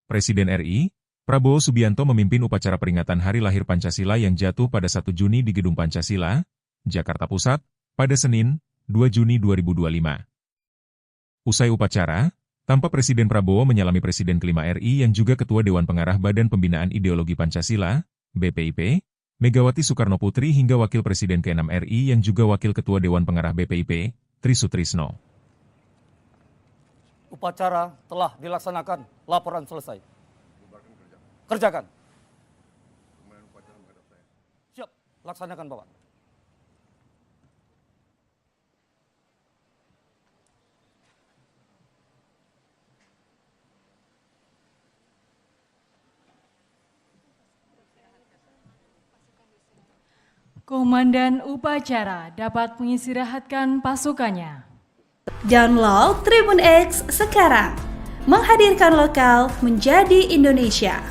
Presiden RI, Prabowo Subianto memimpin upacara peringatan Hari Lahir Pancasila yang jatuh pada 1 Juni di Gedung Pancasila, Jakarta Pusat, pada Senin, 2 Juni 2025. Usai upacara, tampak Presiden Prabowo menyalami Presiden kelima RI yang juga Ketua Dewan Pengarah Badan Pembinaan Ideologi Pancasila, BPIP, Megawati Soekarno Putri hingga Wakil Presiden ke-6 RI yang juga Wakil Ketua Dewan Pengarah BPIP, Tri Sutrisno. Upacara telah dilaksanakan, laporan selesai. Kerjakan. Siap, laksanakan Bapak. Komandan upacara dapat mengistirahatkan pasukannya. Download Tribun X sekarang, menghadirkan lokal menjadi Indonesia.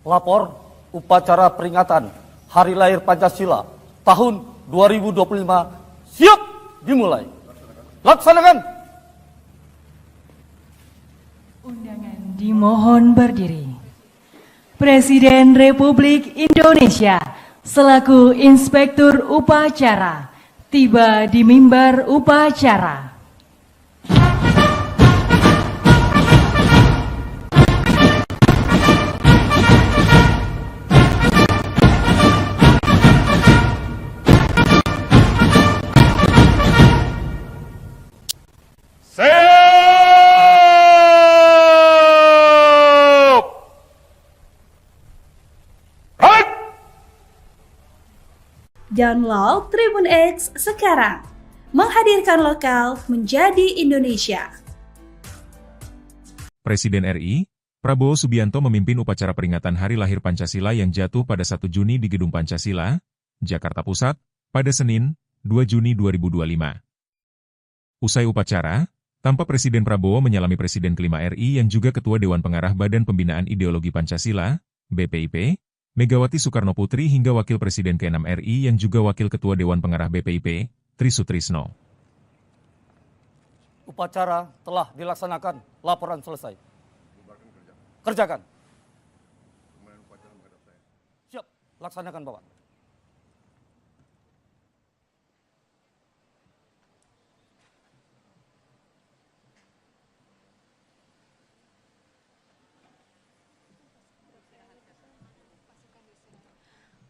Lapor upacara peringatan Hari Lahir Pancasila tahun 2025 siap dimulai. Laksanakan. Undangan dimohon berdiri. Presiden Republik Indonesia selaku Inspektur Upacara tiba di mimbar upacara. Download Tribun X sekarang, menghadirkan lokal menjadi Indonesia. Presiden RI, Prabowo Subianto memimpin upacara peringatan Hari Lahir Pancasila yang jatuh pada 1 Juni di Gedung Pancasila, Jakarta Pusat, pada Senin, 2 Juni 2025. Usai upacara, tampak Presiden Prabowo menyalami Presiden kelima RI yang juga Ketua Dewan Pengarah Badan Pembinaan Ideologi Pancasila, BPIP, Megawati Soekarno Putri hingga Wakil Presiden ke-6 RI yang juga Wakil Ketua Dewan Pengarah BPIP, Tri Sutrisno. Upacara telah dilaksanakan, laporan selesai. Kerjakan. Siap, laksanakan Bapak.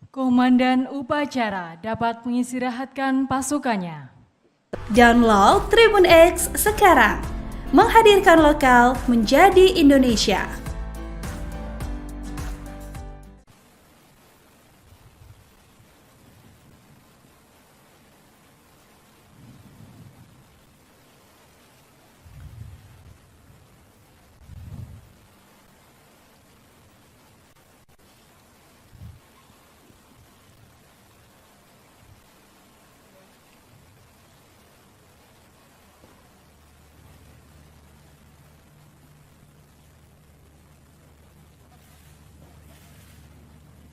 Komandan upacara dapat mengistirahatkan pasukannya. Download Tribun X sekarang, menghadirkan lokal menjadi Indonesia.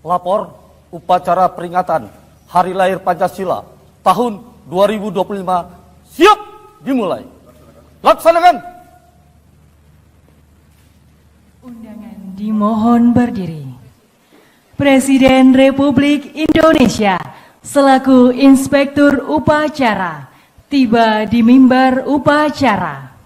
Lapor upacara peringatan Hari Lahir Pancasila tahun 2025 siap dimulai. Laksanakan. Undangan dimohon berdiri. Presiden Republik Indonesia selaku Inspektur Upacara tiba di mimbar upacara.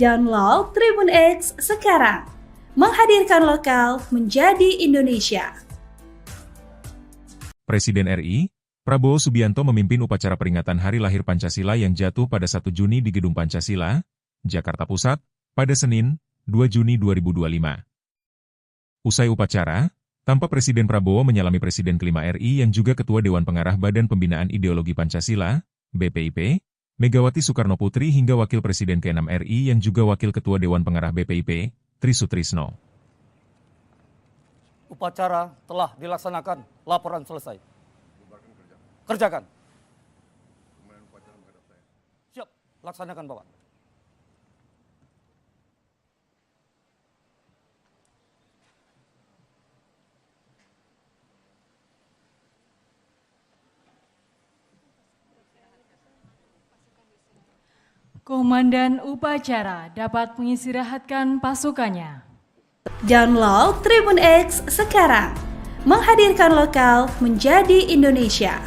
Download Tribun X sekarang, menghadirkan lokal menjadi Indonesia. Presiden RI, Prabowo Subianto memimpin upacara peringatan Hari Lahir Pancasila yang jatuh pada 1 Juni di Gedung Pancasila, Jakarta Pusat, pada Senin, 2 Juni 2025. Usai upacara, tampak Presiden Prabowo menyalami Presiden kelima RI yang juga Ketua Dewan Pengarah Badan Pembinaan Ideologi Pancasila, BPIP, Megawati Soekarno Putri hingga Wakil Presiden ke-6 RI yang juga Wakil Ketua Dewan Pengarah BPIP, Tri Sutrisno. Upacara telah dilaksanakan, laporan selesai. Kerjakan. Siap, laksanakan Bapak. Komandan upacara dapat mengistirahatkan pasukannya. Download Tribun X sekarang, menghadirkan lokal menjadi Indonesia.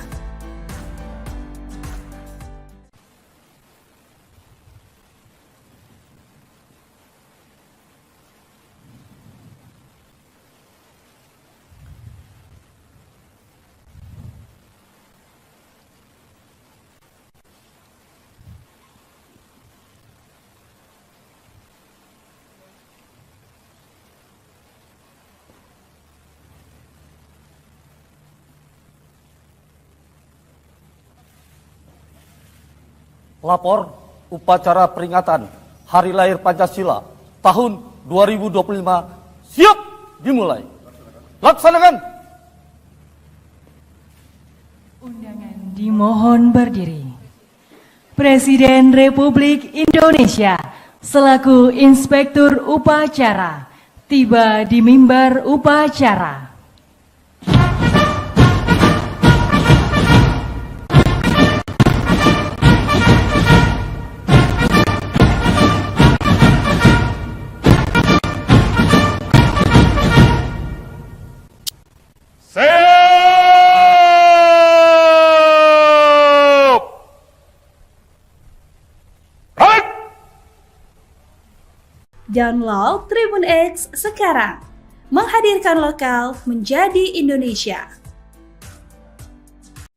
Lapor upacara peringatan Hari Lahir Pancasila tahun 2025 siap dimulai. Laksanakan. Undangan dimohon berdiri. Presiden Republik Indonesia selaku Inspektur Upacara tiba di mimbar upacara. Download Tribun X sekarang, menghadirkan lokal menjadi Indonesia.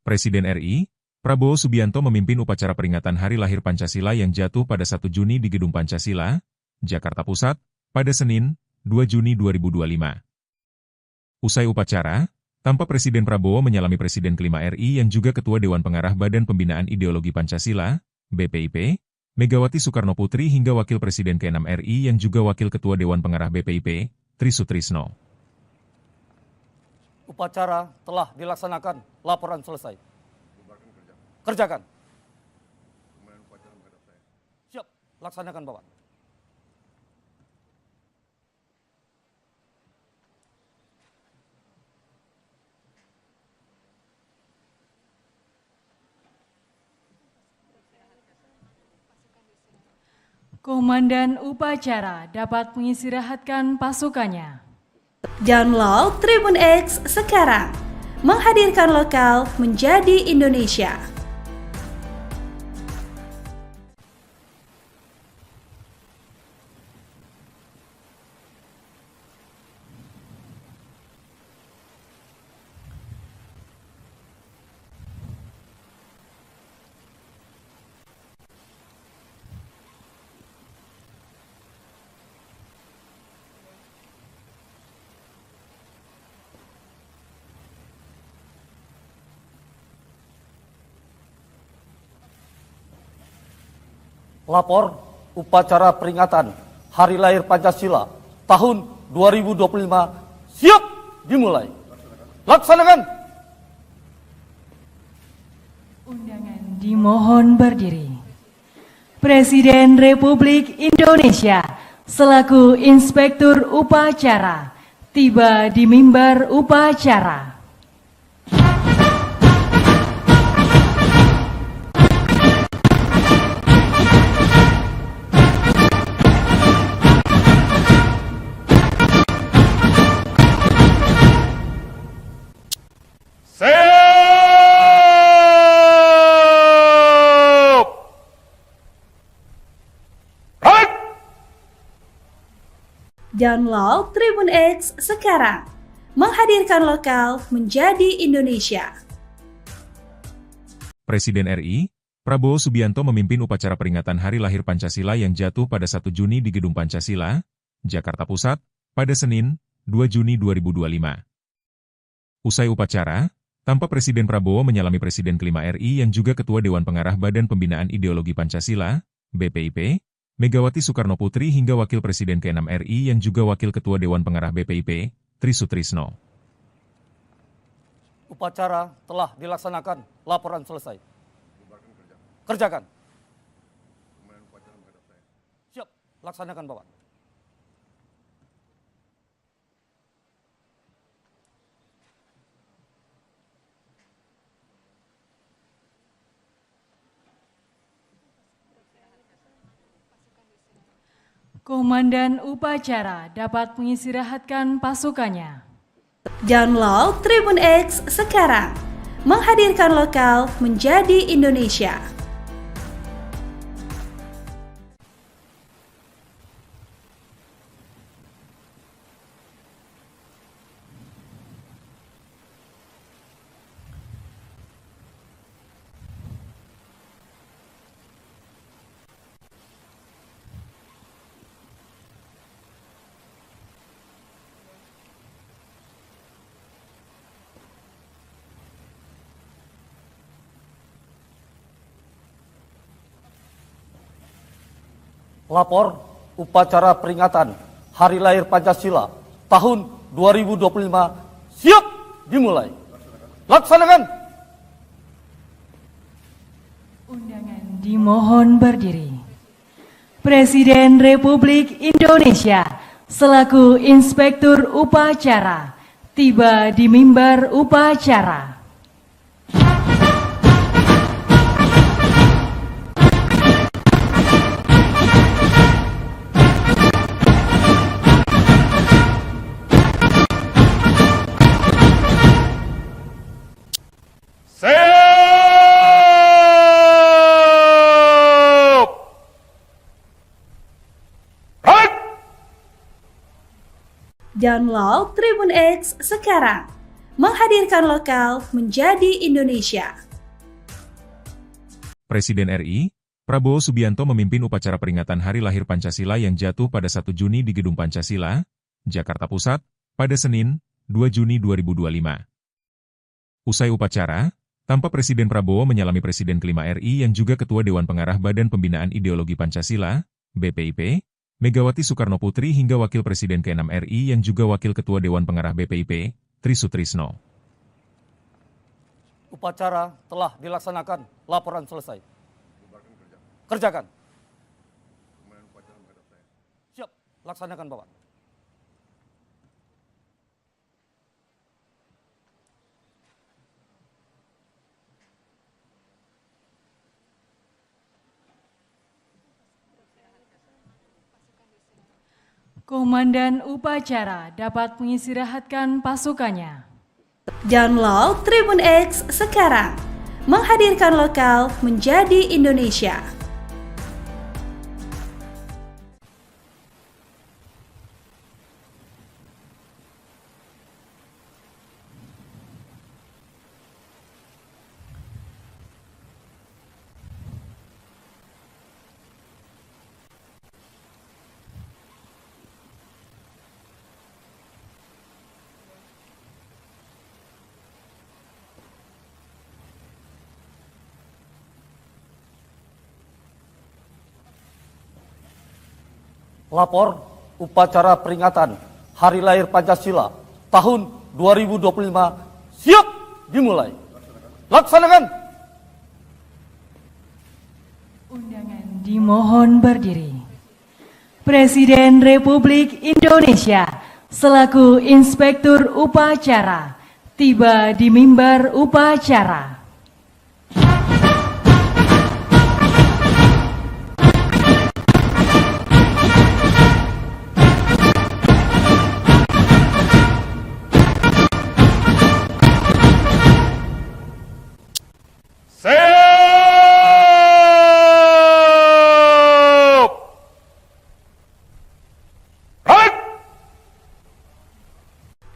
Presiden RI, Prabowo Subianto memimpin upacara peringatan Hari Lahir Pancasila yang jatuh pada 1 Juni di Gedung Pancasila, Jakarta Pusat, pada Senin, 2 Juni 2025. Usai upacara, tampak Presiden Prabowo menyalami Presiden kelima RI yang juga Ketua Dewan Pengarah Badan Pembinaan Ideologi Pancasila, BPIP, Megawati Soekarno Putri hingga Wakil Presiden ke-6 RI yang juga Wakil Ketua Dewan Pengarah BPIP, Tri Sutrisno. Upacara telah dilaksanakan, laporan selesai. Kerjakan. Siap, laksanakan Bapak. Komandan upacara dapat mengistirahatkan pasukannya. Download Tribun X sekarang, menghadirkan lokal menjadi Indonesia. Lapor upacara peringatan Hari Lahir Pancasila tahun 2025 siap dimulai. Laksanakan. Undangan dimohon berdiri. Presiden Republik Indonesia selaku Inspektur Upacara tiba di mimbar upacara. Download Tribun X sekarang. Menghadirkan lokal menjadi Indonesia. Presiden RI, Prabowo Subianto memimpin upacara peringatan Hari Lahir Pancasila yang jatuh pada 1 Juni di Gedung Pancasila, Jakarta Pusat, pada Senin, 2 Juni 2025. Usai upacara, tampak Presiden Prabowo menyalami Presiden kelima RI yang juga Ketua Dewan Pengarah Badan Pembinaan Ideologi Pancasila, BPIP, Megawati Soekarno Putri hingga Wakil Presiden ke-6 RI yang juga Wakil Ketua Dewan Pengarah BPIP, Tri Sutrisno. Upacara telah dilaksanakan, laporan selesai. Kerjakan. Siap, laksanakan Bapak. Komandan upacara dapat mengistirahatkan pasukannya. Download Tribun X sekarang. Menghadirkan lokal menjadi Indonesia. Lapor upacara peringatan Hari Lahir Pancasila tahun 2025 siap dimulai. Laksanakan. Undangan dimohon berdiri. Presiden Republik Indonesia selaku Inspektur Upacara tiba di mimbar upacara. Download Tribun X sekarang. Menghadirkan lokal menjadi Indonesia. Presiden RI, Prabowo Subianto memimpin upacara peringatan Hari Lahir Pancasila yang jatuh pada 1 Juni di Gedung Pancasila, Jakarta Pusat, pada Senin, 2 Juni 2025. Usai upacara, tampak Presiden Prabowo menyalami Presiden kelima RI yang juga Ketua Dewan Pengarah Badan Pembinaan Ideologi Pancasila, BPIP, Megawati Soekarno Putri hingga Wakil Presiden ke-6 RI yang juga Wakil Ketua Dewan Pengarah BPIP, Tri Sutrisno. Upacara telah dilaksanakan, laporan selesai. Kerjakan. Siap, laksanakan Bapak. Komandan upacara dapat mengistirahatkan pasukannya. Download Tribun X sekarang. Menghadirkan lokal menjadi Indonesia. Lapor upacara peringatan Hari Lahir Pancasila tahun 2025 siap dimulai. Laksanakan. Undangan dimohon berdiri. Presiden Republik Indonesia selaku Inspektur Upacara tiba di mimbar upacara.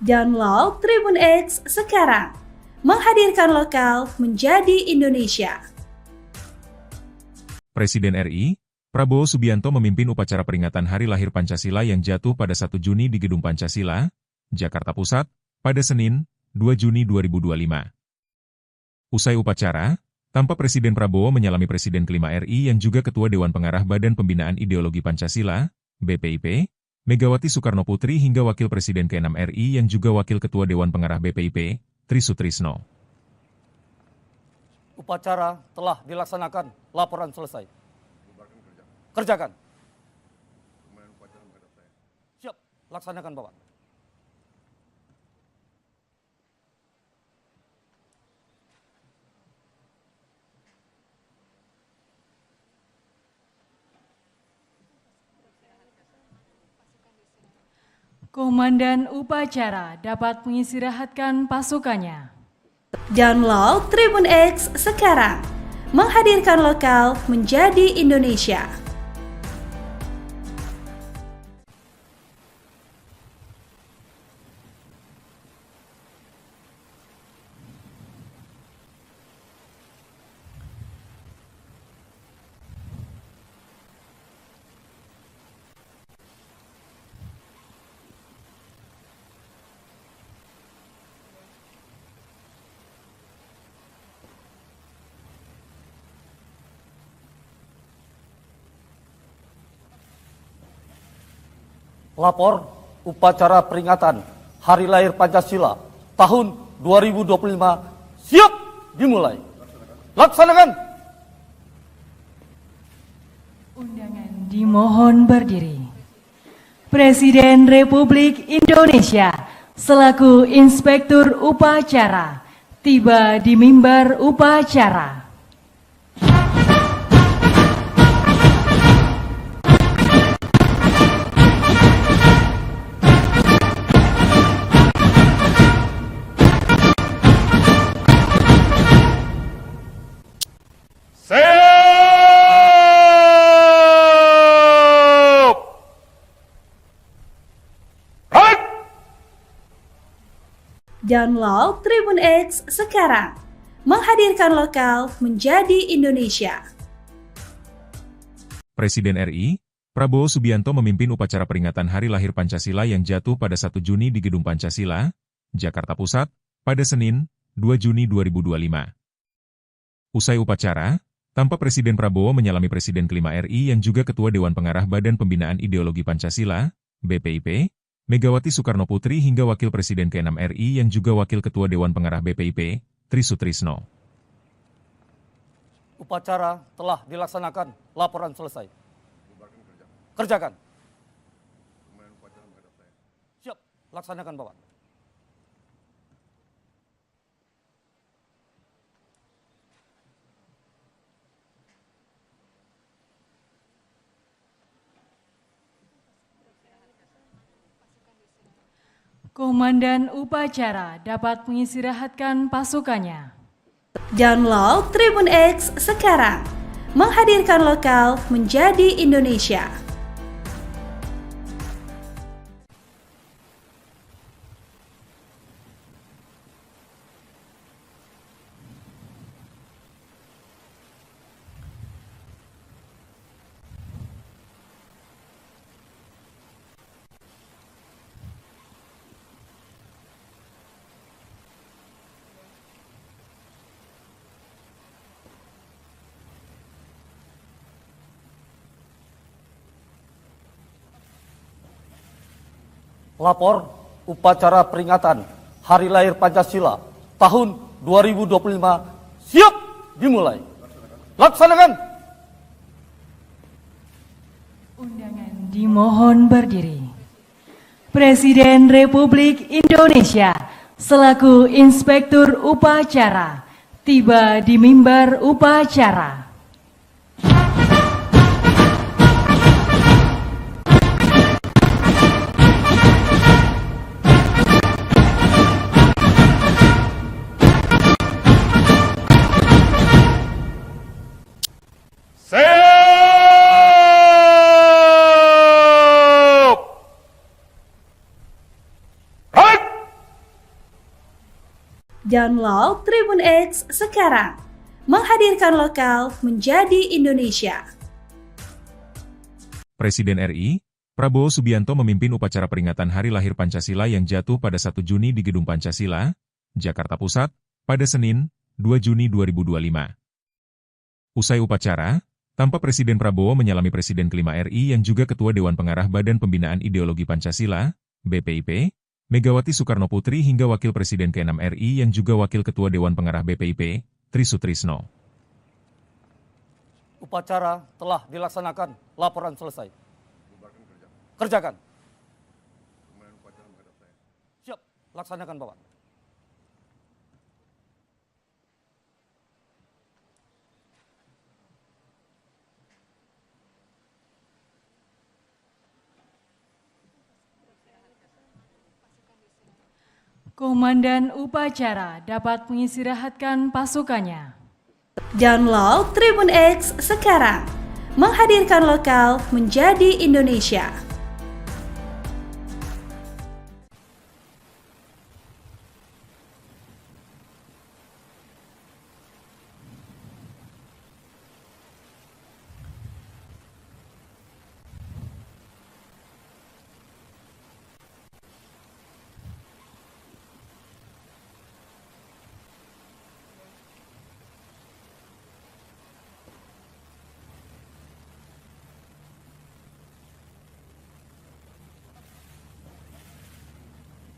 Download Tribun X sekarang. Menghadirkan lokal menjadi Indonesia. Presiden RI, Prabowo Subianto memimpin upacara peringatan Hari Lahir Pancasila yang jatuh pada 1 Juni di Gedung Pancasila, Jakarta Pusat, pada Senin, 2 Juni 2025. Usai upacara, tampak Presiden Prabowo menyalami Presiden kelima RI yang juga Ketua Dewan Pengarah Badan Pembinaan Ideologi Pancasila, BPIP, Megawati Soekarno Putri hingga Wakil Presiden ke-6 RI yang juga Wakil Ketua Dewan Pengarah BPIP, Tri Sutrisno. Upacara telah dilaksanakan, laporan selesai. Kerjakan. Siap, laksanakan Bapak. Komandan upacara dapat mengistirahatkan pasukannya. Download Tribun X sekarang. Menghadirkan lokal menjadi Indonesia. Lapor upacara peringatan Hari Lahir Pancasila tahun 2025 siap dimulai. Laksanakan. Undangan dimohon berdiri. Presiden Republik Indonesia selaku Inspektur Upacara tiba di mimbar upacara. Download Tribun X sekarang. Menghadirkan lokal menjadi Indonesia. Presiden RI, Prabowo Subianto memimpin upacara peringatan Hari Lahir Pancasila yang jatuh pada 1 Juni di Gedung Pancasila, Jakarta Pusat, pada Senin, 2 Juni 2025. Usai upacara, tampak Presiden Prabowo menyalami Presiden kelima RI yang juga Ketua Dewan Pengarah Badan Pembinaan Ideologi Pancasila, BPIP, Megawati Soekarno Putri hingga Wakil Presiden ke-6 RI yang juga Wakil Ketua Dewan Pengarah BPIP, Tri Sutrisno. Upacara telah dilaksanakan, laporan selesai. Kerjakan. Siap, laksanakan Bapak. Komandan upacara dapat mengistirahatkan pasukannya. Download Tribun X sekarang. Menghadirkan lokal menjadi Indonesia. Lapor upacara peringatan Hari Lahir Pancasila tahun 2025 siap dimulai. Laksanakan. Undangan dimohon berdiri. Presiden Republik Indonesia selaku Inspektur Upacara tiba di mimbar upacara. Download Tribun X sekarang. Menghadirkan lokal menjadi Indonesia. Presiden RI, Prabowo Subianto memimpin upacara peringatan Hari Lahir Pancasila yang jatuh pada 1 Juni di Gedung Pancasila, Jakarta Pusat, pada Senin, 2 Juni 2025. Usai upacara, tampak Presiden Prabowo menyalami Presiden kelima RI yang juga Ketua Dewan Pengarah Badan Pembinaan Ideologi Pancasila, BPIP, Megawati Soekarno Putri hingga Wakil Presiden ke-6 RI yang juga Wakil Ketua Dewan Pengarah BPIP, Tri Sutrisno. Upacara telah dilaksanakan, laporan selesai. Kerjakan. Siap, laksanakan Bapak. Komandan upacara dapat mengistirahatkan pasukannya. Download Tribun X sekarang. Menghadirkan lokal menjadi Indonesia.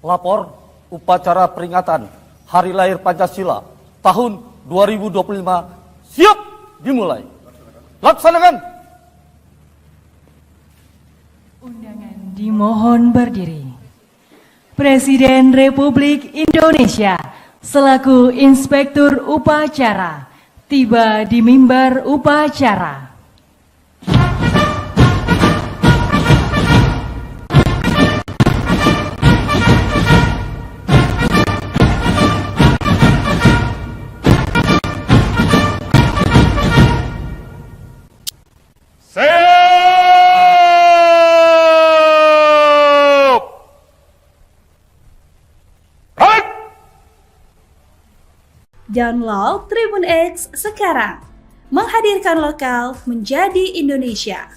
Lapor upacara peringatan Hari Lahir Pancasila tahun 2025 siap dimulai. Laksanakan. Undangan dimohon berdiri. Presiden Republik Indonesia selaku Inspektur Upacara tiba di mimbar upacara. Download Tribun X sekarang. Menghadirkan lokal menjadi Indonesia.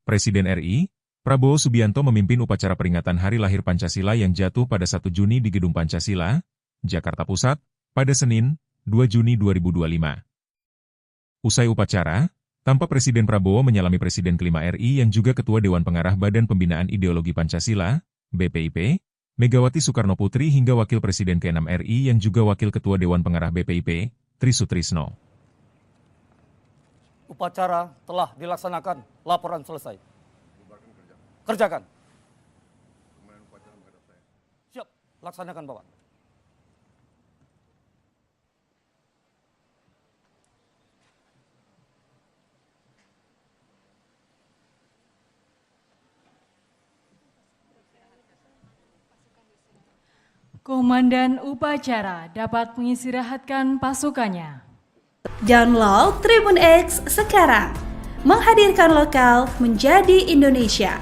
Presiden RI, Prabowo Subianto memimpin upacara peringatan Hari Lahir Pancasila yang jatuh pada 1 Juni di Gedung Pancasila, Jakarta Pusat, pada Senin, 2 Juni 2025. Usai upacara, tampak Presiden Prabowo menyalami Presiden kelima RI yang juga Ketua Dewan Pengarah Badan Pembinaan Ideologi Pancasila, BPIP, Megawati Soekarno Putri hingga Wakil Presiden ke-6 RI yang juga Wakil Ketua Dewan Pengarah BPIP, Tri Sutrisno. Upacara telah dilaksanakan, laporan selesai. Kerjakan. Siap, laksanakan Bapak. Komandan upacara dapat mengistirahatkan pasukannya. Download Tribun X sekarang. Menghadirkan lokal menjadi Indonesia.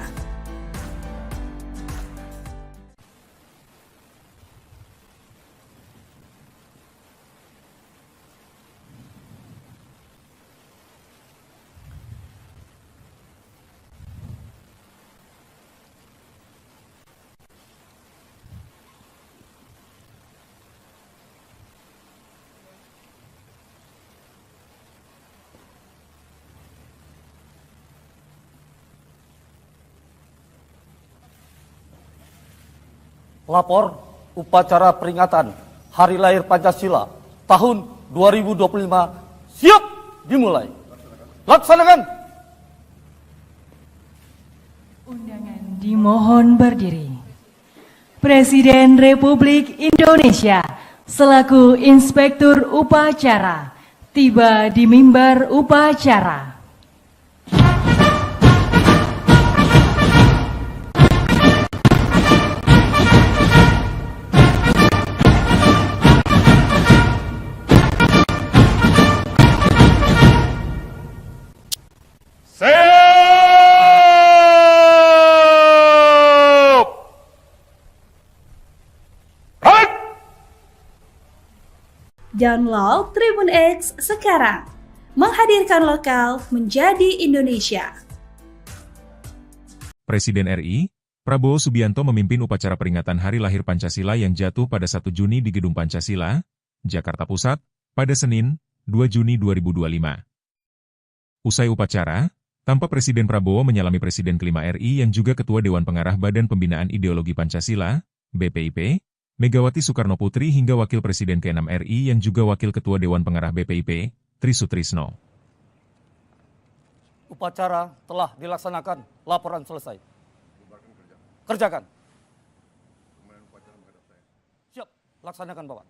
Lapor upacara peringatan Hari Lahir Pancasila tahun 2025 siap dimulai. Laksanakan. Undangan dimohon berdiri. Presiden Republik Indonesia selaku Inspektur Upacara tiba di mimbar upacara. Download Tribun X sekarang. Menghadirkan lokal menjadi Indonesia. Presiden RI, Prabowo Subianto memimpin upacara peringatan Hari Lahir Pancasila yang jatuh pada 1 Juni di Gedung Pancasila, Jakarta Pusat, pada Senin, 2 Juni 2025. Usai upacara, tampak Presiden Prabowo menyalami Presiden kelima RI yang juga Ketua Dewan Pengarah Badan Pembinaan Ideologi Pancasila, BPIP, Megawati Soekarno Putri hingga Wakil Presiden ke-6 RI yang juga Wakil Ketua Dewan Pengarah BPIP, Tri Sutrisno. Upacara telah dilaksanakan, laporan selesai. Kerjakan. Siap, laksanakan Bapak.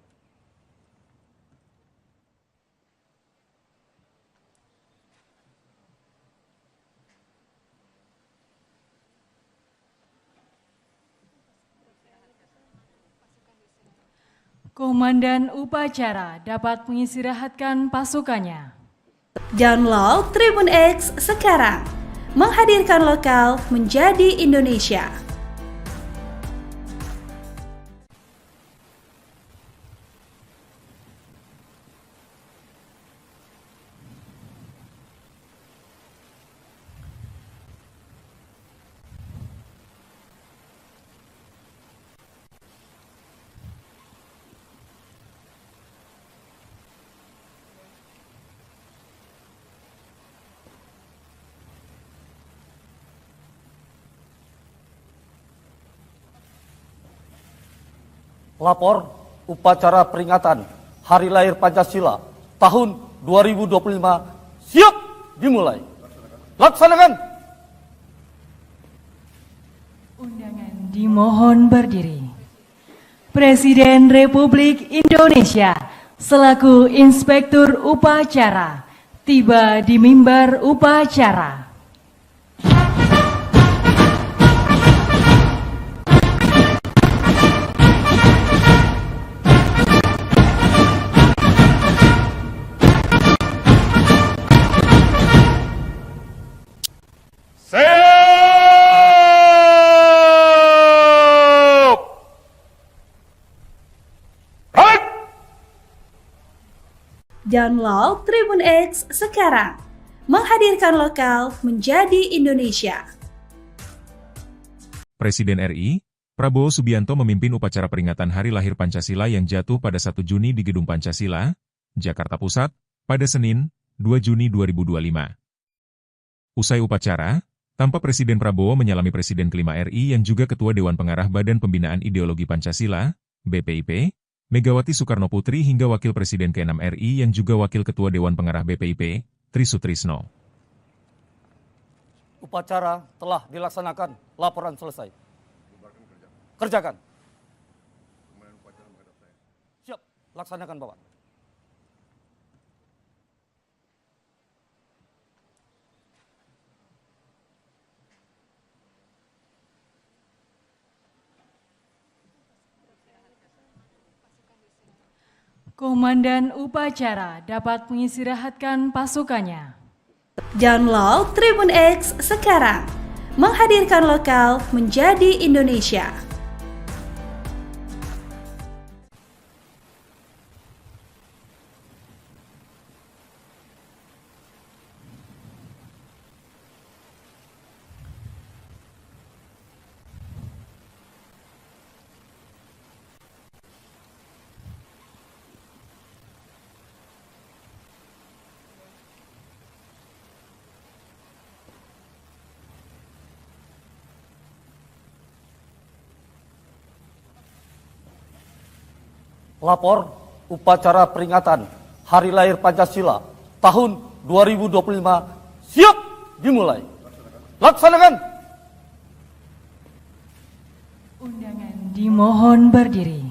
Komandan upacara dapat mengistirahatkan pasukannya. Download Tribun X sekarang. Menghadirkan lokal menjadi Indonesia. Lapor upacara peringatan Hari Lahir Pancasila tahun 2025 siap dimulai. Laksanakan. Undangan dimohon berdiri. Presiden Republik Indonesia selaku Inspektur Upacara tiba di mimbar upacara. Download Tribun X sekarang. Menghadirkan lokal menjadi Indonesia. Presiden RI, Prabowo Subianto memimpin upacara peringatan Hari Lahir Pancasila yang jatuh pada 1 Juni di Gedung Pancasila, Jakarta Pusat, pada Senin, 2 Juni 2025. Usai upacara, tampak Presiden Prabowo menyalami Presiden kelima RI yang juga Ketua Dewan Pengarah Badan Pembinaan Ideologi Pancasila, BPIP, Megawati Soekarno Putri hingga Wakil Presiden ke-6 RI yang juga Wakil Ketua Dewan Pengarah BPIP, Tri Sutrisno. Upacara telah dilaksanakan, laporan selesai. Kerjakan. Siap, laksanakan Bapak. Komandan upacara dapat mengistirahatkan pasukannya. Download Tribun X sekarang. Menghadirkan lokal menjadi Indonesia. Lapor upacara peringatan Hari Lahir Pancasila tahun 2025 siap dimulai. Laksanakan. Undangan dimohon berdiri.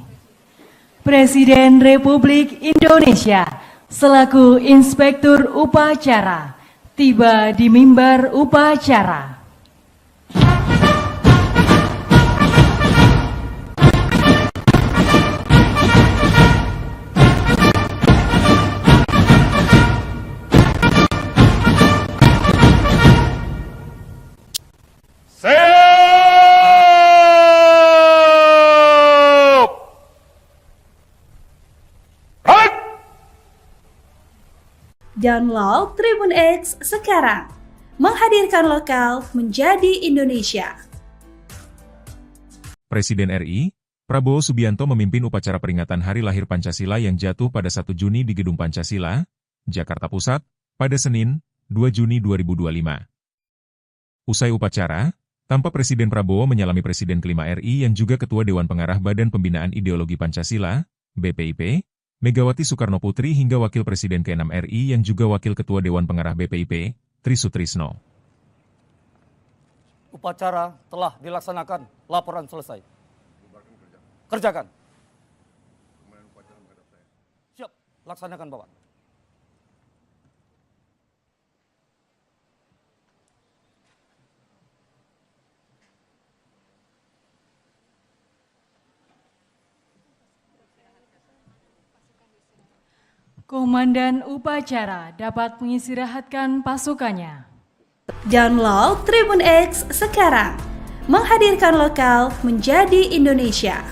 Presiden Republik Indonesia selaku Inspektur Upacara tiba di mimbar upacara. Download Tribun X sekarang. Menghadirkan lokal menjadi Indonesia. Presiden RI, Prabowo Subianto memimpin upacara peringatan Hari Lahir Pancasila yang jatuh pada 1 Juni di Gedung Pancasila, Jakarta Pusat, pada Senin, 2 Juni 2025. Usai upacara, tampak Presiden Prabowo menyalami Presiden kelima RI yang juga Ketua Dewan Pengarah Badan Pembinaan Ideologi Pancasila, BPIP, Megawati Soekarno Putri hingga Wakil Presiden ke-6 RI yang juga Wakil Ketua Dewan Pengarah BPIP, Tri Sutrisno. Upacara telah dilaksanakan, laporan selesai. Kerjakan. Siap, laksanakan Bapak. Komandan upacara dapat mengistirahatkan pasukannya. Download Tribun X sekarang. Menghadirkan lokal menjadi Indonesia.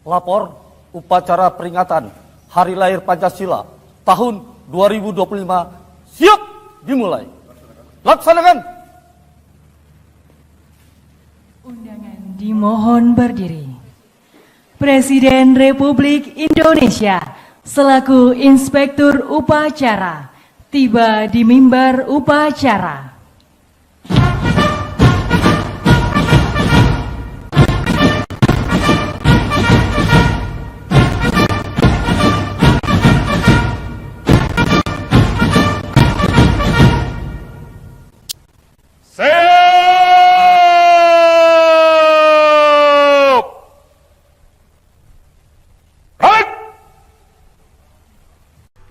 Lapor upacara peringatan Hari Lahir Pancasila tahun 2025 siap dimulai. Laksanakan. Undangan dimohon berdiri. Presiden Republik Indonesia selaku Inspektur Upacara tiba di mimbar upacara.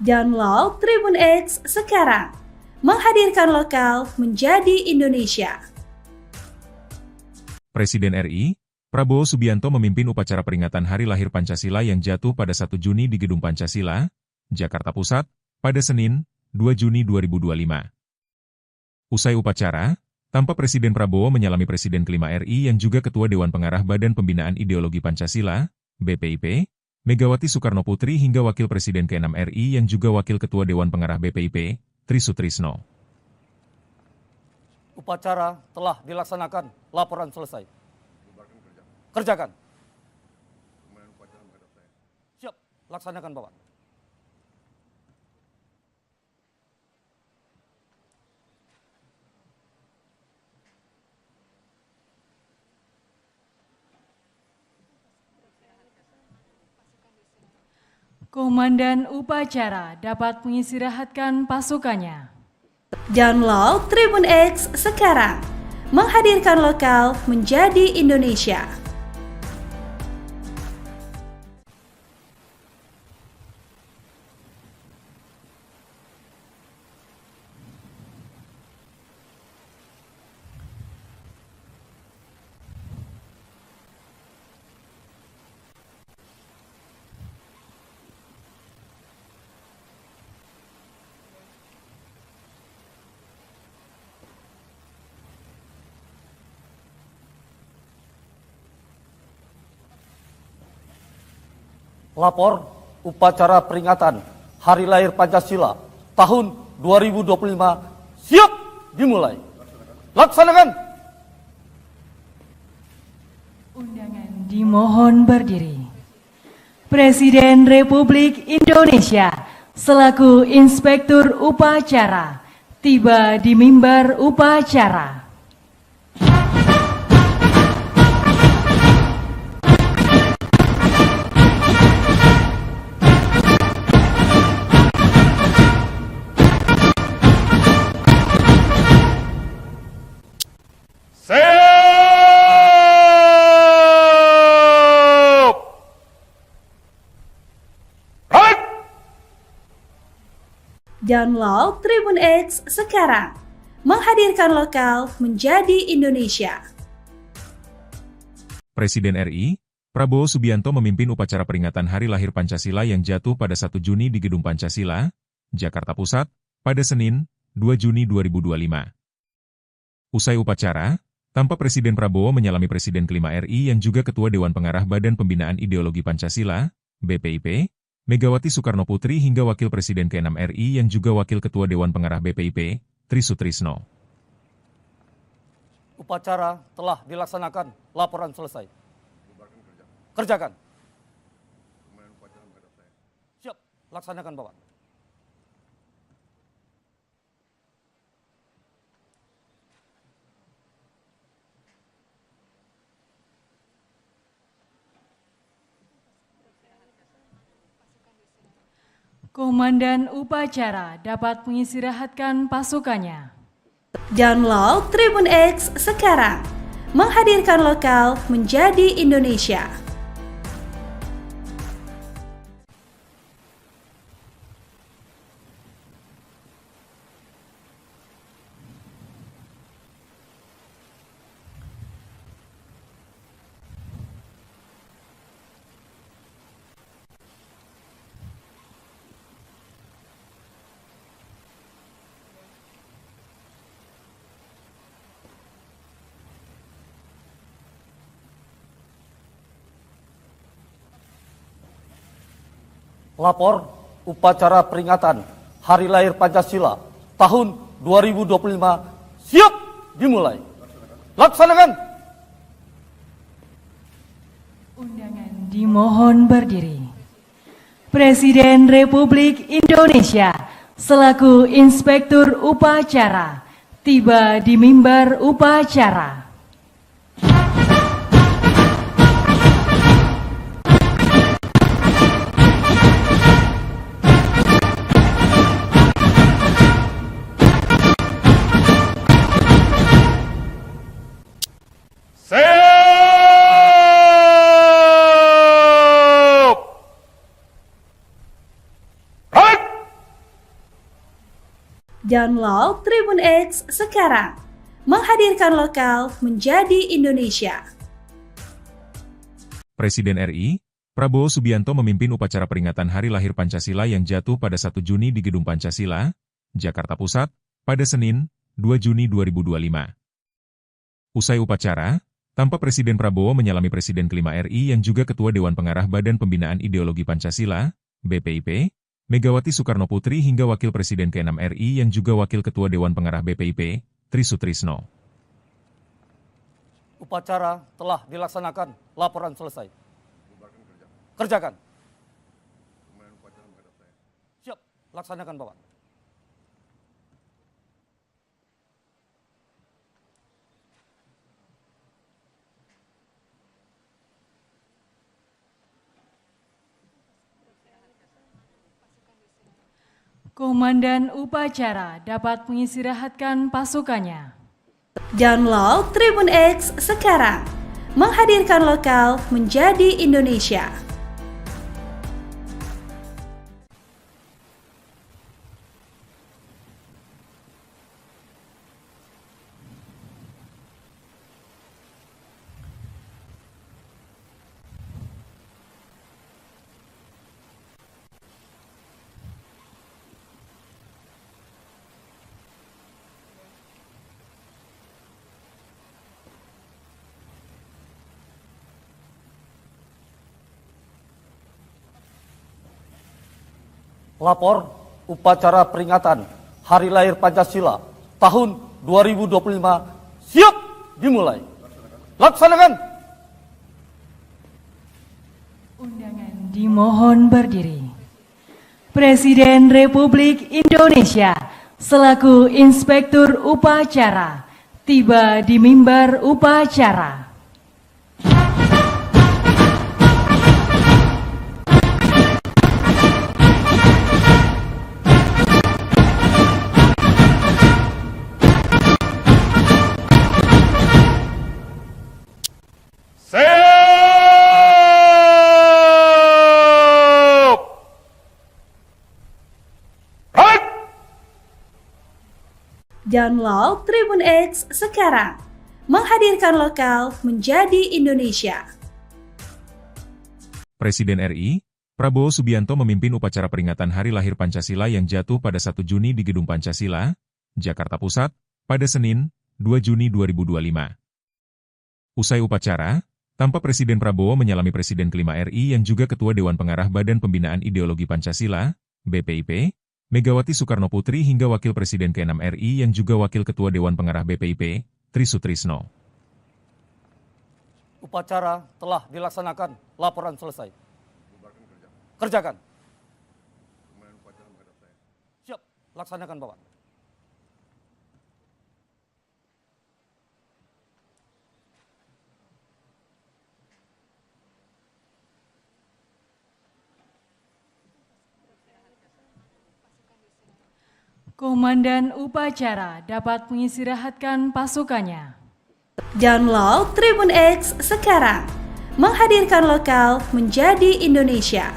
Download Tribun X sekarang. Menghadirkan lokal menjadi Indonesia. Presiden RI, Prabowo Subianto memimpin upacara peringatan Hari Lahir Pancasila yang jatuh pada 1 Juni di Gedung Pancasila, Jakarta Pusat, pada Senin, 2 Juni 2025. Usai upacara, tampak Presiden Prabowo menyalami Presiden kelima RI yang juga Ketua Dewan Pengarah Badan Pembinaan Ideologi Pancasila, BPIP, Megawati Soekarno Putri hingga Wakil Presiden ke-6 RI yang juga Wakil Ketua Dewan Pengarah BPIP, Tri Sutrisno. Upacara telah dilaksanakan, laporan selesai. Kerjakan. Siap, laksanakan Bapak. Komandan upacara dapat mengistirahatkan pasukannya. Download Tribun X sekarang. Menghadirkan lokal menjadi Indonesia. Lapor upacara peringatan Hari Lahir Pancasila tahun 2025 siap dimulai. Laksanakan. Undangan dimohon berdiri. Presiden Republik Indonesia selaku Inspektur Upacara tiba di mimbar upacara. Download Tribun X sekarang. Menghadirkan lokal menjadi Indonesia. Presiden RI, Prabowo Subianto memimpin upacara peringatan Hari Lahir Pancasila yang jatuh pada 1 Juni di Gedung Pancasila, Jakarta Pusat, pada Senin, 2 Juni 2025. Usai upacara, tampak Presiden Prabowo menyalami Presiden kelima RI yang juga Ketua Dewan Pengarah Badan Pembinaan Ideologi Pancasila, BPIP, Megawati Soekarno Putri hingga Wakil Presiden ke-6 RI yang juga Wakil Ketua Dewan Pengarah BPIP, Tri Sutrisno. Upacara telah dilaksanakan, laporan selesai. Kerjakan. Siap, laksanakan Bapak. Komandan upacara dapat mengistirahatkan pasukannya. Download Tribun X sekarang. Menghadirkan lokal menjadi Indonesia. Lapor upacara peringatan Hari Lahir Pancasila tahun 2025 siap dimulai. Laksanakan. Undangan dimohon berdiri. Presiden Republik Indonesia selaku Inspektur Upacara tiba di mimbar upacara. Download Tribun X sekarang. Menghadirkan lokal menjadi Indonesia. Presiden RI, Prabowo Subianto memimpin upacara peringatan Hari Lahir Pancasila yang jatuh pada 1 Juni di Gedung Pancasila, Jakarta Pusat, pada Senin, 2 Juni 2025. Usai upacara, tampak Presiden Prabowo menyalami Presiden kelima RI yang juga Ketua Dewan Pengarah Badan Pembinaan Ideologi Pancasila, BPIP, Megawati Soekarno Putri hingga Wakil Presiden ke-6 RI yang juga Wakil Ketua Dewan Pengarah BPIP, Tri Sutrisno. Upacara telah dilaksanakan, laporan selesai. Kerjakan. Siap, laksanakan Bapak. Komandan upacara dapat mengistirahatkan pasukannya. Download Tribun X sekarang. Menghadirkan lokal menjadi Indonesia. Lapor upacara peringatan Hari Lahir Pancasila tahun 2025 siap dimulai. Laksanakan. Undangan dimohon berdiri. Presiden Republik Indonesia selaku Inspektur Upacara tiba di mimbar upacara. Download Tribun X sekarang. Menghadirkan lokal menjadi Indonesia. Presiden RI, Prabowo Subianto memimpin upacara peringatan Hari Lahir Pancasila yang jatuh pada 1 Juni di Gedung Pancasila, Jakarta Pusat, pada Senin, 2 Juni 2025. Usai upacara, tampak Presiden Prabowo menyalami Presiden kelima RI yang juga Ketua Dewan Pengarah Badan Pembinaan Ideologi Pancasila, BPIP, Megawati Soekarno Putri hingga Wakil Presiden ke-6 RI yang juga Wakil Ketua Dewan Pengarah BPIP, Tri Sutrisno. Upacara telah dilaksanakan, laporan selesai. Kerjakan. Siap, laksanakan Bapak. Komandan upacara dapat mengistirahatkan pasukannya. Download Tribun X sekarang. Menghadirkan lokal menjadi Indonesia.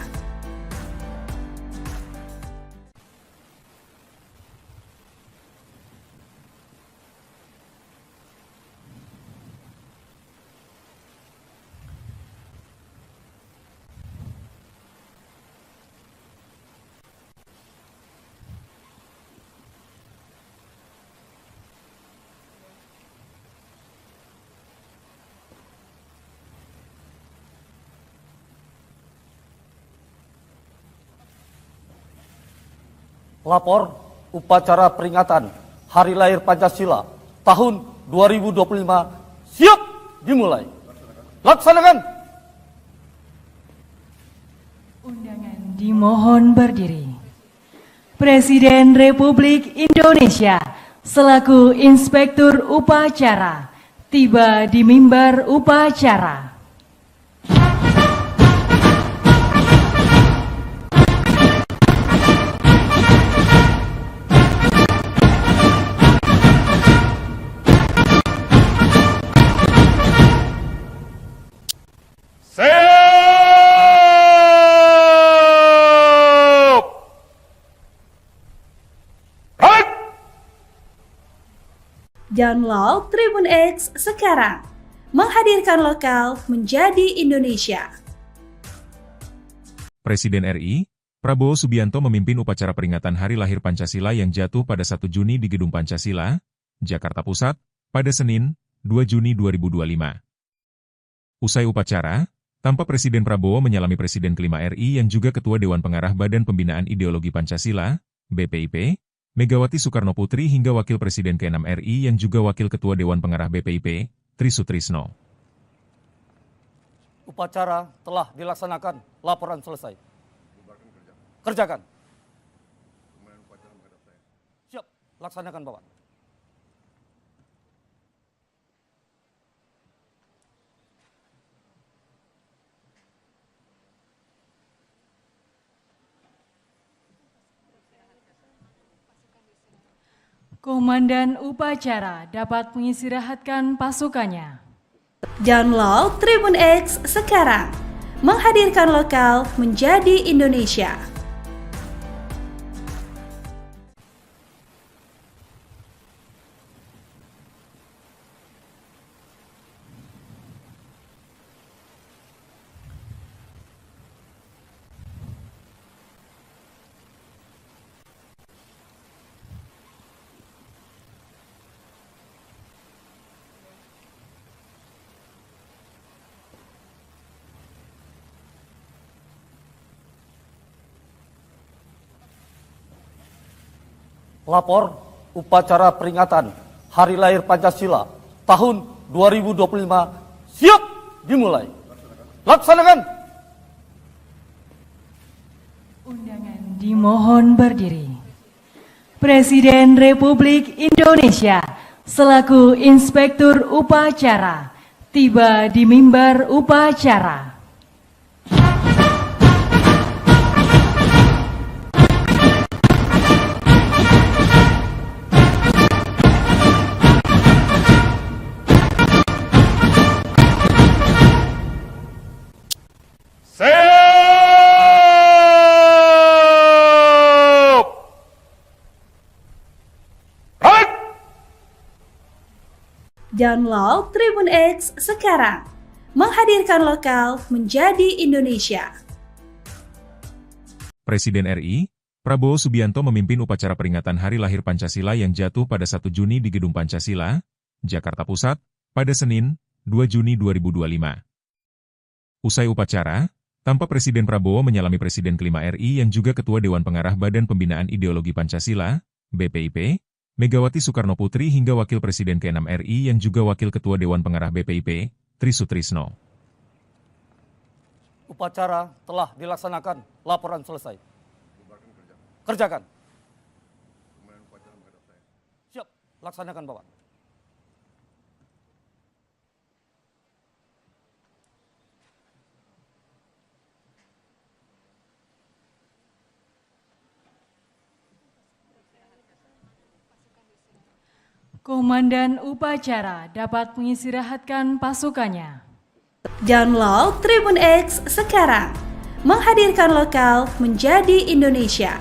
Lapor upacara peringatan Hari Lahir Pancasila tahun 2025 siap dimulai. Laksanakan. Undangan dimohon berdiri. Presiden Republik Indonesia selaku Inspektur Upacara tiba di mimbar upacara. Download Tribun X sekarang. Menghadirkan lokal menjadi Indonesia. Presiden RI, Prabowo Subianto memimpin upacara peringatan Hari Lahir Pancasila yang jatuh pada 1 Juni di Gedung Pancasila, Jakarta Pusat, pada Senin, 2 Juni 2025. Usai upacara, tampak Presiden Prabowo menyalami Presiden kelima RI yang juga Ketua Dewan Pengarah Badan Pembinaan Ideologi Pancasila, BPIP, Megawati Soekarno Putri hingga Wakil Presiden ke-6 RI yang juga Wakil Ketua Dewan Pengarah BPIP, Tri Sutrisno. Upacara telah dilaksanakan, laporan selesai. Kerjakan. Siap, laksanakan Bapak. Komandan upacara dapat mengistirahatkan pasukannya. Download Tribun X sekarang. Menghadirkan lokal menjadi Indonesia. Lapor upacara peringatan Hari Lahir Pancasila tahun 2025 siap dimulai. Laksanakan. Undangan dimohon berdiri. Presiden Republik Indonesia selaku Inspektur Upacara tiba di mimbar upacara. Download Tribun X sekarang. Menghadirkan lokal menjadi Indonesia. Presiden RI, Prabowo Subianto memimpin upacara peringatan Hari Lahir Pancasila yang jatuh pada 1 Juni di Gedung Pancasila, Jakarta Pusat, pada Senin, 2 Juni 2025. Usai upacara, tampak Presiden Prabowo menyalami Presiden kelima RI yang juga Ketua Dewan Pengarah Badan Pembinaan Ideologi Pancasila, BPIP, Megawati Soekarno Putri hingga Wakil Presiden ke-6 RI yang juga Wakil Ketua Dewan Pengarah BPIP, Tri Sutrisno. Upacara telah dilaksanakan, laporan selesai. Kerjakan. Siap, laksanakan Bapak. Komandan upacara dapat mengistirahatkan pasukannya. Download Tribun X sekarang. Menghadirkan lokal menjadi Indonesia.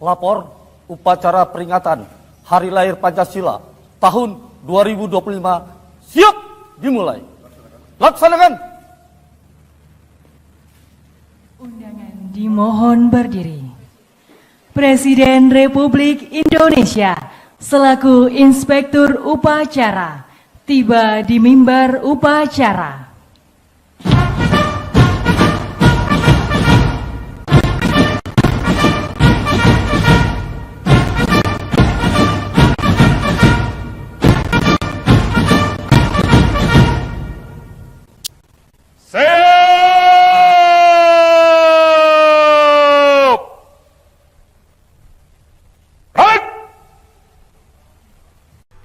Lapor upacara peringatan Hari Lahir Pancasila tahun 2025 siap dimulai. Laksanakan. Undangan dimohon berdiri. Presiden Republik Indonesia selaku Inspektur Upacara tiba di mimbar upacara.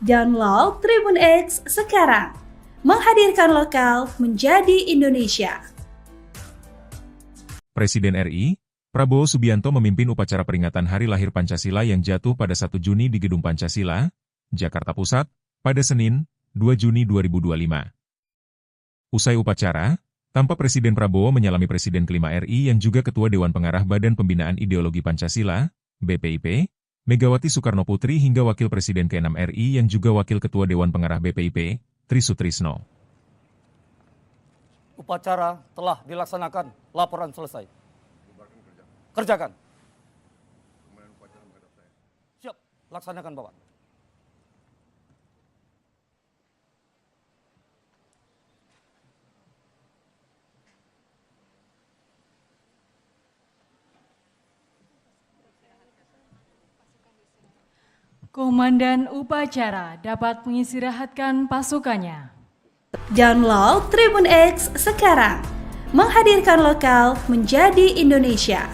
Download Tribun X sekarang. Menghadirkan lokal menjadi Indonesia. Presiden RI, Prabowo Subianto memimpin upacara peringatan Hari Lahir Pancasila yang jatuh pada 1 Juni di Gedung Pancasila, Jakarta Pusat, pada Senin, 2 Juni 2025. Usai upacara, tampak Presiden Prabowo menyalami Presiden kelima RI yang juga Ketua Dewan Pengarah Badan Pembinaan Ideologi Pancasila, BPIP, Megawati Soekarno Putri hingga Wakil Presiden ke-6 RI yang juga Wakil Ketua Dewan Pengarah BPIP, Tri Sutrisno. Upacara telah dilaksanakan, laporan selesai. Kerjakan. Siap, laksanakan Bapak. Komandan upacara dapat mengistirahatkan pasukannya. Download Tribun X sekarang. Menghadirkan lokal menjadi Indonesia.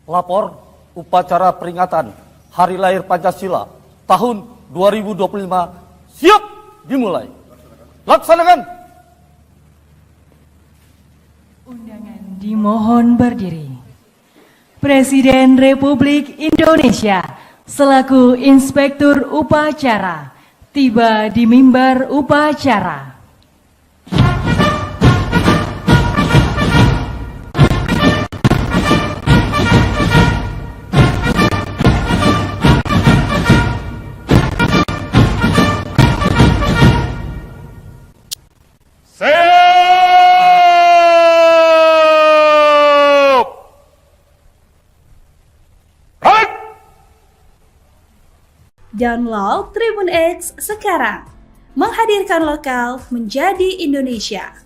Lapor upacara peringatan Hari Lahir Pancasila tahun 2025 siap dimulai. Laksanakan. Undangan dimohon berdiri. Presiden Republik Indonesia selaku Inspektur Upacara tiba di mimbar upacara. Download Tribun X sekarang. Menghadirkan lokal menjadi Indonesia.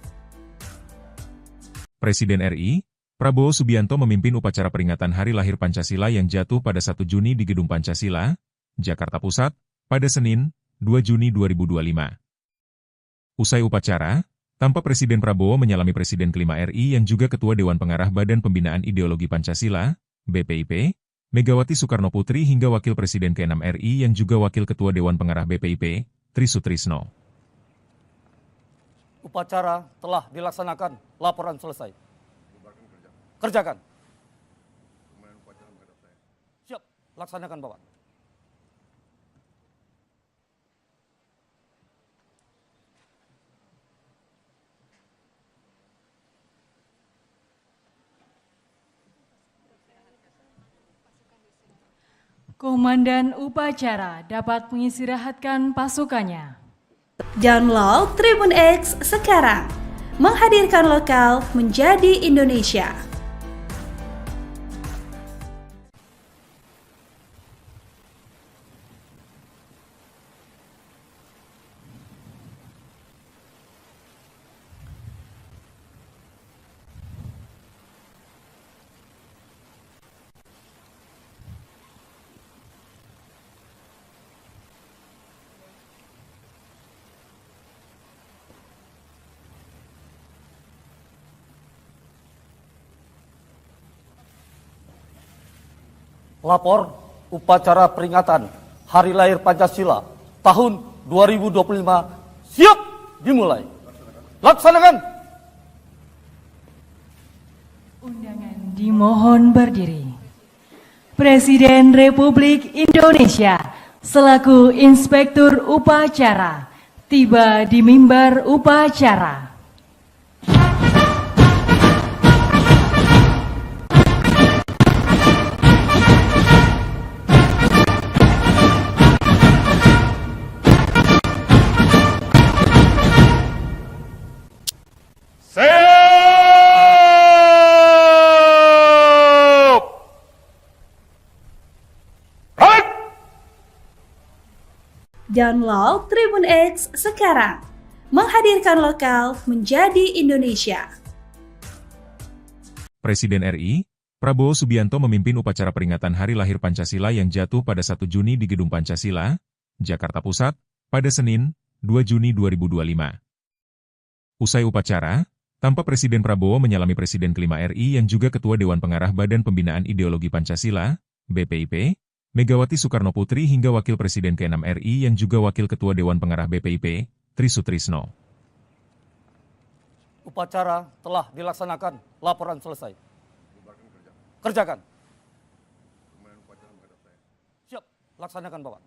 Presiden RI, Prabowo Subianto memimpin upacara peringatan Hari Lahir Pancasila yang jatuh pada 1 Juni di Gedung Pancasila, Jakarta Pusat, pada Senin, 2 Juni 2025. Usai upacara, tampak Presiden Prabowo menyalami Presiden kelima RI yang juga Ketua Dewan Pengarah Badan Pembinaan Ideologi Pancasila, BPIP, Megawati Soekarno Putri hingga Wakil Presiden ke-6 RI yang juga Wakil Ketua Dewan Pengarah BPIP, Tri Sutrisno. Upacara telah dilaksanakan, laporan selesai. Kerjakan. Siap, laksanakan Bapak. Komandan upacara dapat mengistirahatkan pasukannya. Download Tribun X sekarang. Menghadirkan lokal menjadi Indonesia. Lapor upacara peringatan Hari Lahir Pancasila tahun 2025 siap dimulai. Laksanakan. Undangan dimohon berdiri. Presiden Republik Indonesia selaku Inspektur Upacara tiba di mimbar upacara. Download Tribun X sekarang. Menghadirkan lokal menjadi Indonesia. Presiden RI, Prabowo Subianto memimpin upacara peringatan Hari Lahir Pancasila yang jatuh pada 1 Juni di Gedung Pancasila, Jakarta Pusat, pada Senin, 2 Juni 2025. Usai upacara, tampak Presiden Prabowo menyalami Presiden kelima RI yang juga Ketua Dewan Pengarah Badan Pembinaan Ideologi Pancasila, BPIP, Megawati Soekarno Putri hingga Wakil Presiden ke-6 RI yang juga Wakil Ketua Dewan Pengarah BPIP, Tri Sutrisno. Upacara telah dilaksanakan, laporan selesai. Kerjakan. Siap, laksanakan Bapak.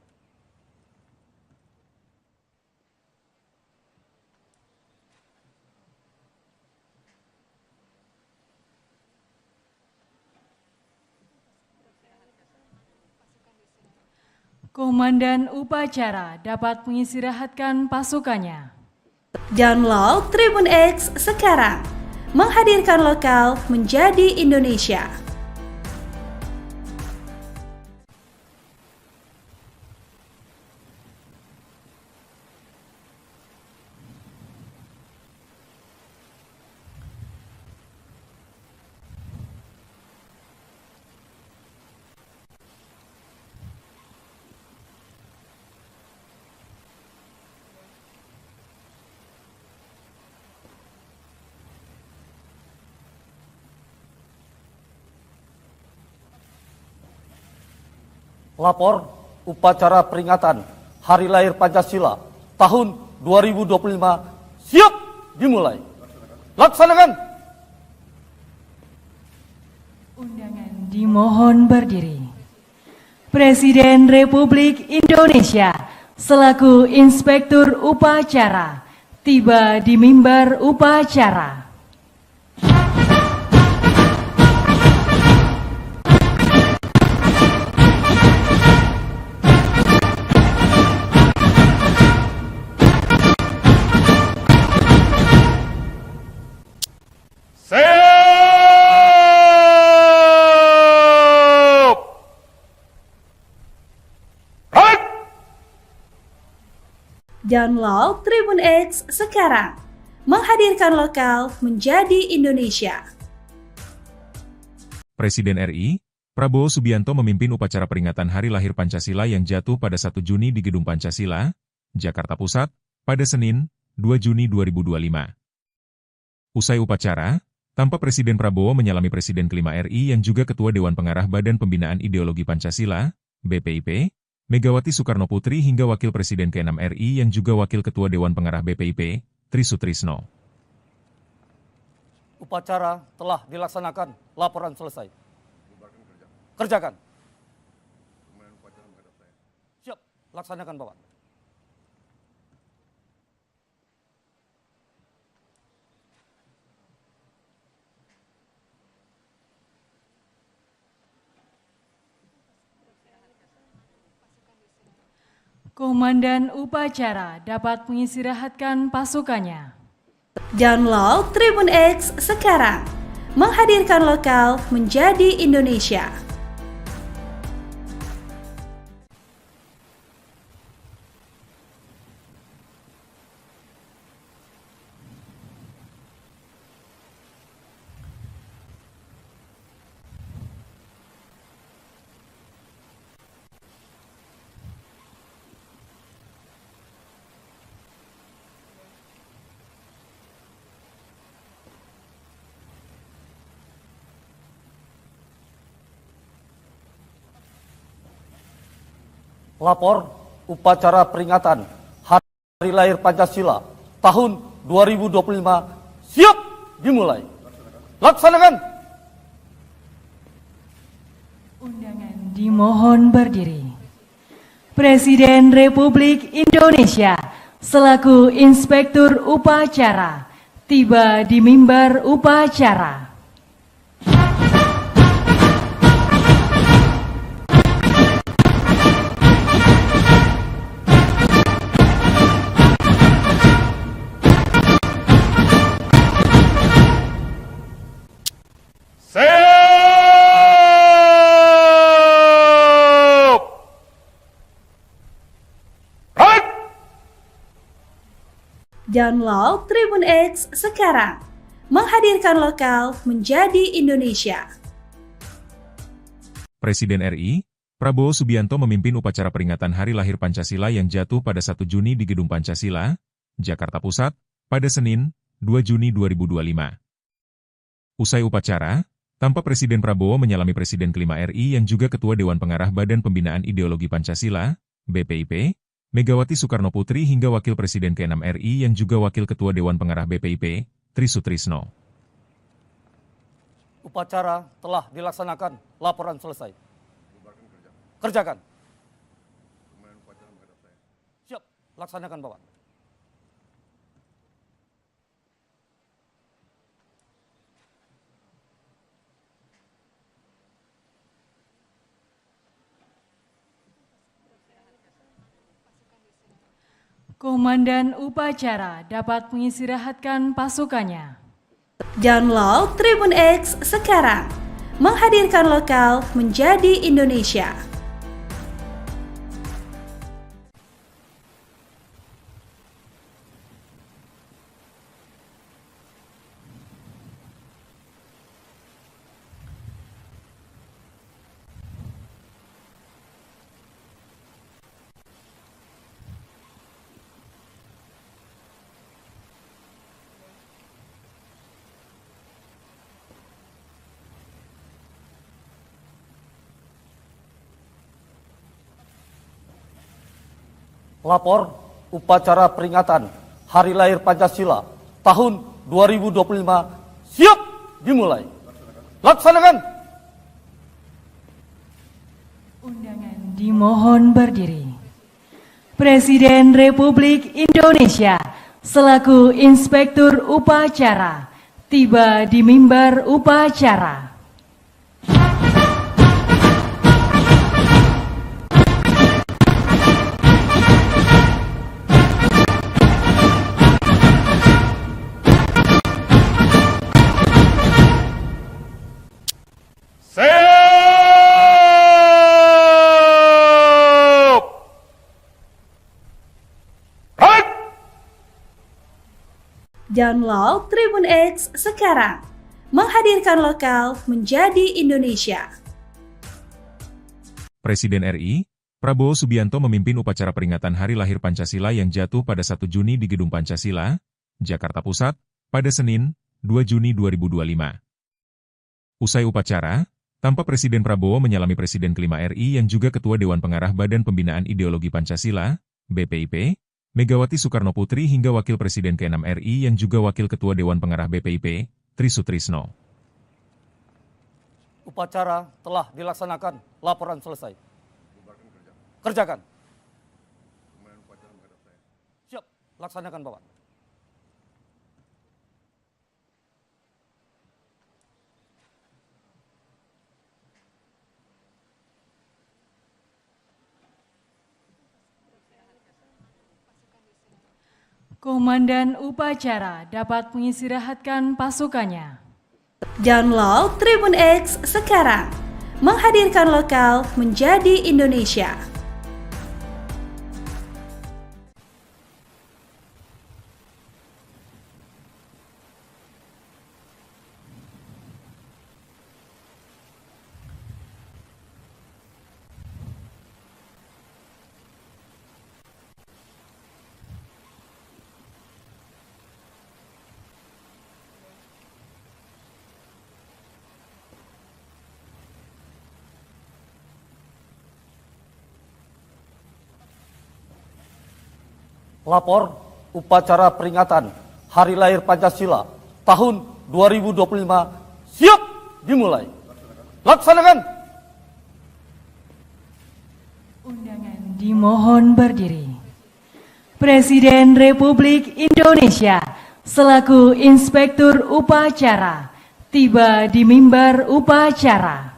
Komandan upacara dapat mengistirahatkan pasukannya. Download Tribun X sekarang. Menghadirkan lokal menjadi Indonesia. Lapor upacara peringatan Hari Lahir Pancasila tahun 2025 siap dimulai. Laksanakan. Undangan dimohon berdiri. Presiden Republik Indonesia selaku Inspektur Upacara tiba di mimbar upacara. Download Tribun X sekarang. Menghadirkan lokal menjadi Indonesia. Presiden RI, Prabowo Subianto memimpin upacara peringatan Hari Lahir Pancasila yang jatuh pada 1 Juni di Gedung Pancasila, Jakarta Pusat, pada Senin, 2 Juni 2025. Usai upacara, tampak Presiden Prabowo menyalami Presiden kelima RI yang juga Ketua Dewan Pengarah Badan Pembinaan Ideologi Pancasila, BPIP, Megawati Soekarno Putri hingga Wakil Presiden ke-6 RI yang juga Wakil Ketua Dewan Pengarah BPIP, Tri Sutrisno. Upacara telah dilaksanakan, laporan selesai. Kerjakan. Siap, laksanakan Bapak. Komandan upacara dapat mengistirahatkan pasukannya. Download Tribun X sekarang. Menghadirkan lokal menjadi Indonesia. Lapor upacara peringatan Hari Lahir Pancasila tahun 2025 siap dimulai. Laksanakan. Undangan dimohon berdiri. Presiden Republik Indonesia selaku Inspektur Upacara tiba di mimbar upacara. Download Tribun X sekarang. Menghadirkan lokal menjadi Indonesia. Presiden RI, Prabowo Subianto memimpin upacara peringatan Hari Lahir Pancasila yang jatuh pada 1 Juni di Gedung Pancasila, Jakarta Pusat, pada Senin, 2 Juni 2025. Usai upacara, tampak Presiden Prabowo menyalami Presiden kelima RI yang juga Ketua Dewan Pengarah Badan Pembinaan Ideologi Pancasila, BPIP, Megawati Soekarno Putri hingga Wakil Presiden ke-6 RI yang juga Wakil Ketua Dewan Pengarah BPIP, Tri Sutrisno. Upacara telah dilaksanakan, laporan selesai. Kerjakan. Siap, laksanakan Bapak. Komandan upacara dapat mengistirahatkan pasukannya. Download Tribun X sekarang. Menghadirkan lokal menjadi Indonesia. Lapor upacara peringatan Hari Lahir Pancasila tahun 2025 siap dimulai. Laksanakan. Undangan dimohon berdiri. Presiden Republik Indonesia selaku Inspektur Upacara tiba di mimbar upacara. Download Tribun X sekarang. Menghadirkan lokal menjadi Indonesia. Presiden RI, Prabowo Subianto memimpin upacara peringatan Hari Lahir Pancasila yang jatuh pada 1 Juni di Gedung Pancasila, Jakarta Pusat, pada Senin, 2 Juni 2025. Usai upacara, tampak Presiden Prabowo menyalami Presiden kelima RI yang juga Ketua Dewan Pengarah Badan Pembinaan Ideologi Pancasila, BPIP, Megawati Soekarno Putri hingga Wakil Presiden ke-6 RI yang juga Wakil Ketua Dewan Pengarah BPIP, Tri Sutrisno. Upacara telah dilaksanakan, laporan selesai. Kerjakan. Siap, laksanakan Bapak. Komandan upacara dapat mengistirahatkan pasukannya. Download Tribun X sekarang. Menghadirkan lokal menjadi Indonesia. Lapor upacara peringatan Hari Lahir Pancasila tahun 2025 siap dimulai. Laksanakan. Undangan dimohon berdiri. Presiden Republik Indonesia selaku Inspektur Upacara tiba di mimbar upacara.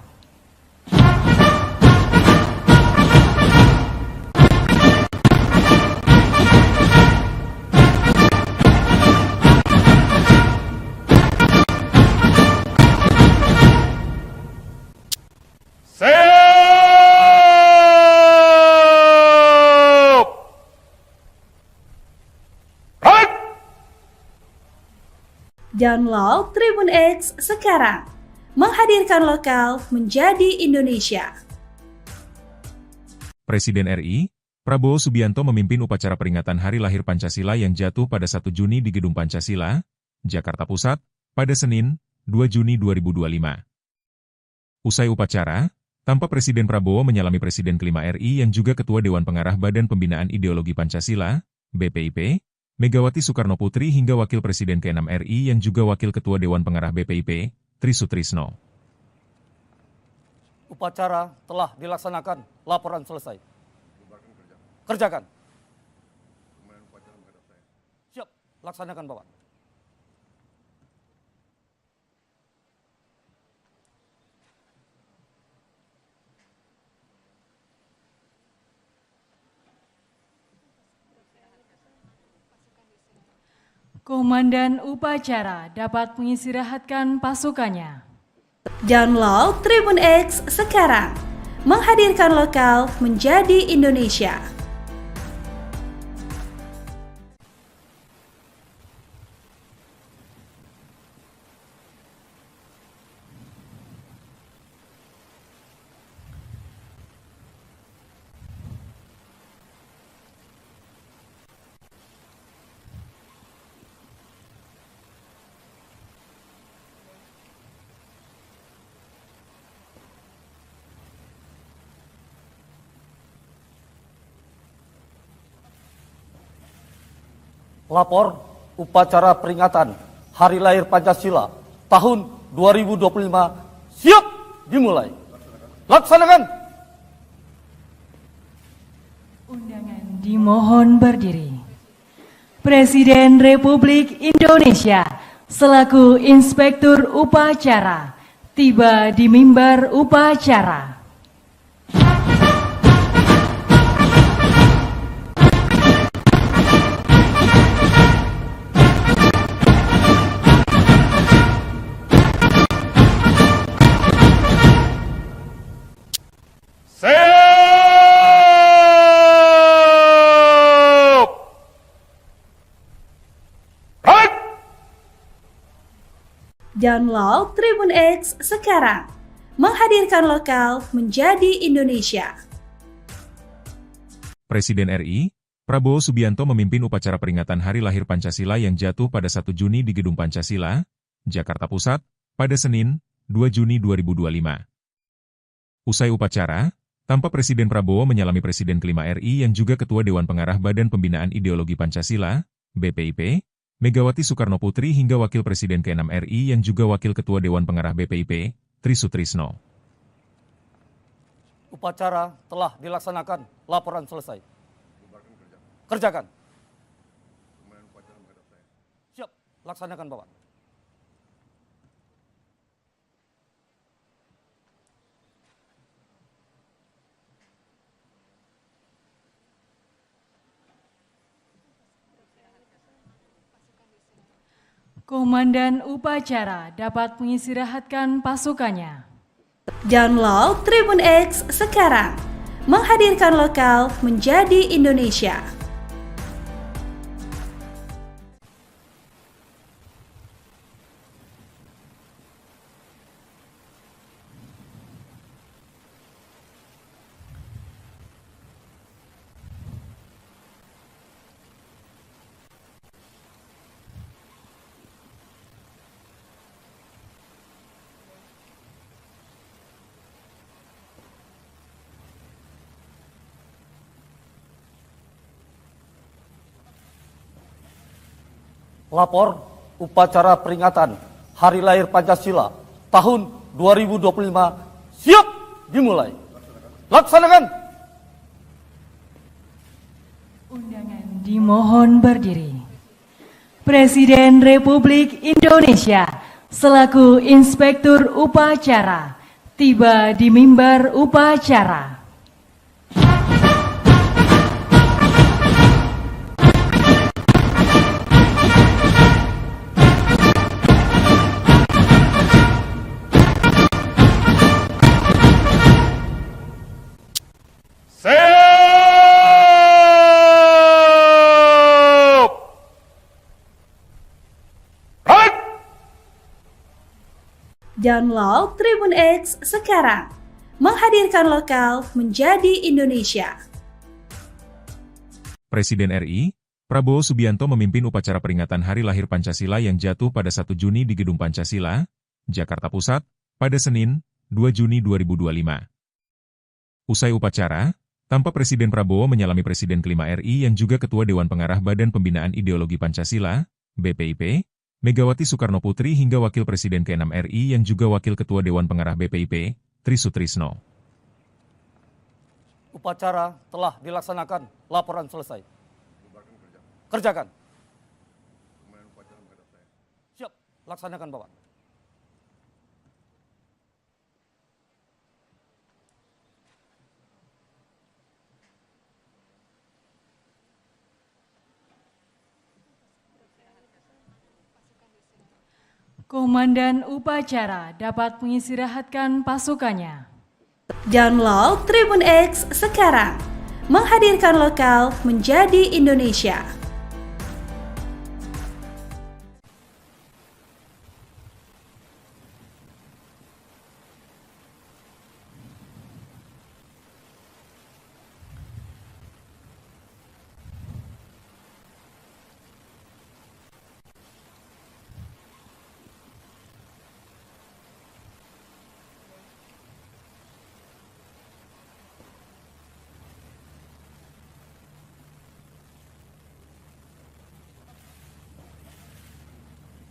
Download Tribun X sekarang. Menghadirkan lokal menjadi Indonesia. Presiden RI, Prabowo Subianto memimpin upacara peringatan Hari Lahir Pancasila yang jatuh pada 1 Juni di Gedung Pancasila, Jakarta Pusat, pada Senin, 2 Juni 2025. Usai upacara, tampak Presiden Prabowo menyalami Presiden kelima RI yang juga Ketua Dewan Pengarah Badan Pembinaan Ideologi Pancasila, BPIP, Megawati Soekarno Putri hingga Wakil Presiden ke-6 RI yang juga Wakil Ketua Dewan Pengarah BPIP, Tri Sutrisno. Upacara telah dilaksanakan, laporan selesai. Kerjakan. Siap, laksanakan Bapak. Komandan upacara dapat mengistirahatkan pasukannya. Download Tribun X sekarang. Menghadirkan lokal menjadi Indonesia. Lapor upacara peringatan Hari Lahir Pancasila tahun 2025 siap dimulai. Laksanakan. Undangan dimohon berdiri. Presiden Republik Indonesia selaku Inspektur Upacara tiba di mimbar upacara. Download Tribun X sekarang. Menghadirkan lokal menjadi Indonesia. Presiden RI, Prabowo Subianto memimpin upacara peringatan Hari Lahir Pancasila yang jatuh pada 1 Juni di Gedung Pancasila, Jakarta Pusat, pada Senin, 2 Juni 2025. Usai upacara, tampak Presiden Prabowo menyalami Presiden kelima RI yang juga Ketua Dewan Pengarah Badan Pembinaan Ideologi Pancasila, BPIP, Megawati Soekarno Putri hingga Wakil Presiden ke-6 RI yang juga Wakil Ketua Dewan Pengarah BPIP, Tri Sutrisno. Upacara telah dilaksanakan, laporan selesai. Kerjakan. Siap, laksanakan Bapak. Komandan upacara dapat mengistirahatkan pasukannya. Download Tribun X sekarang. Menghadirkan lokal menjadi Indonesia. Lapor upacara peringatan Hari Lahir Pancasila tahun 2025 siap dimulai. Laksanakan. Undangan dimohon berdiri. Presiden Republik Indonesia selaku Inspektur Upacara tiba di mimbar upacara. Download Tribun X sekarang. Menghadirkan lokal menjadi Indonesia. Presiden RI, Prabowo Subianto memimpin upacara peringatan Hari Lahir Pancasila yang jatuh pada 1 Juni di Gedung Pancasila, Jakarta Pusat, pada Senin, 2 Juni 2025. Usai upacara, tampak Presiden Prabowo menyalami Presiden kelima RI yang juga Ketua Dewan Pengarah Badan Pembinaan Ideologi Pancasila, BPIP, Megawati Soekarno Putri hingga Wakil Presiden ke-6 RI yang juga Wakil Ketua Dewan Pengarah BPIP, Tri Sutrisno. Upacara telah dilaksanakan, laporan selesai. Kerjakan. Siap, laksanakan Bapak. Komandan upacara dapat mengistirahatkan pasukannya. Download Tribun X sekarang. Menghadirkan lokal menjadi Indonesia.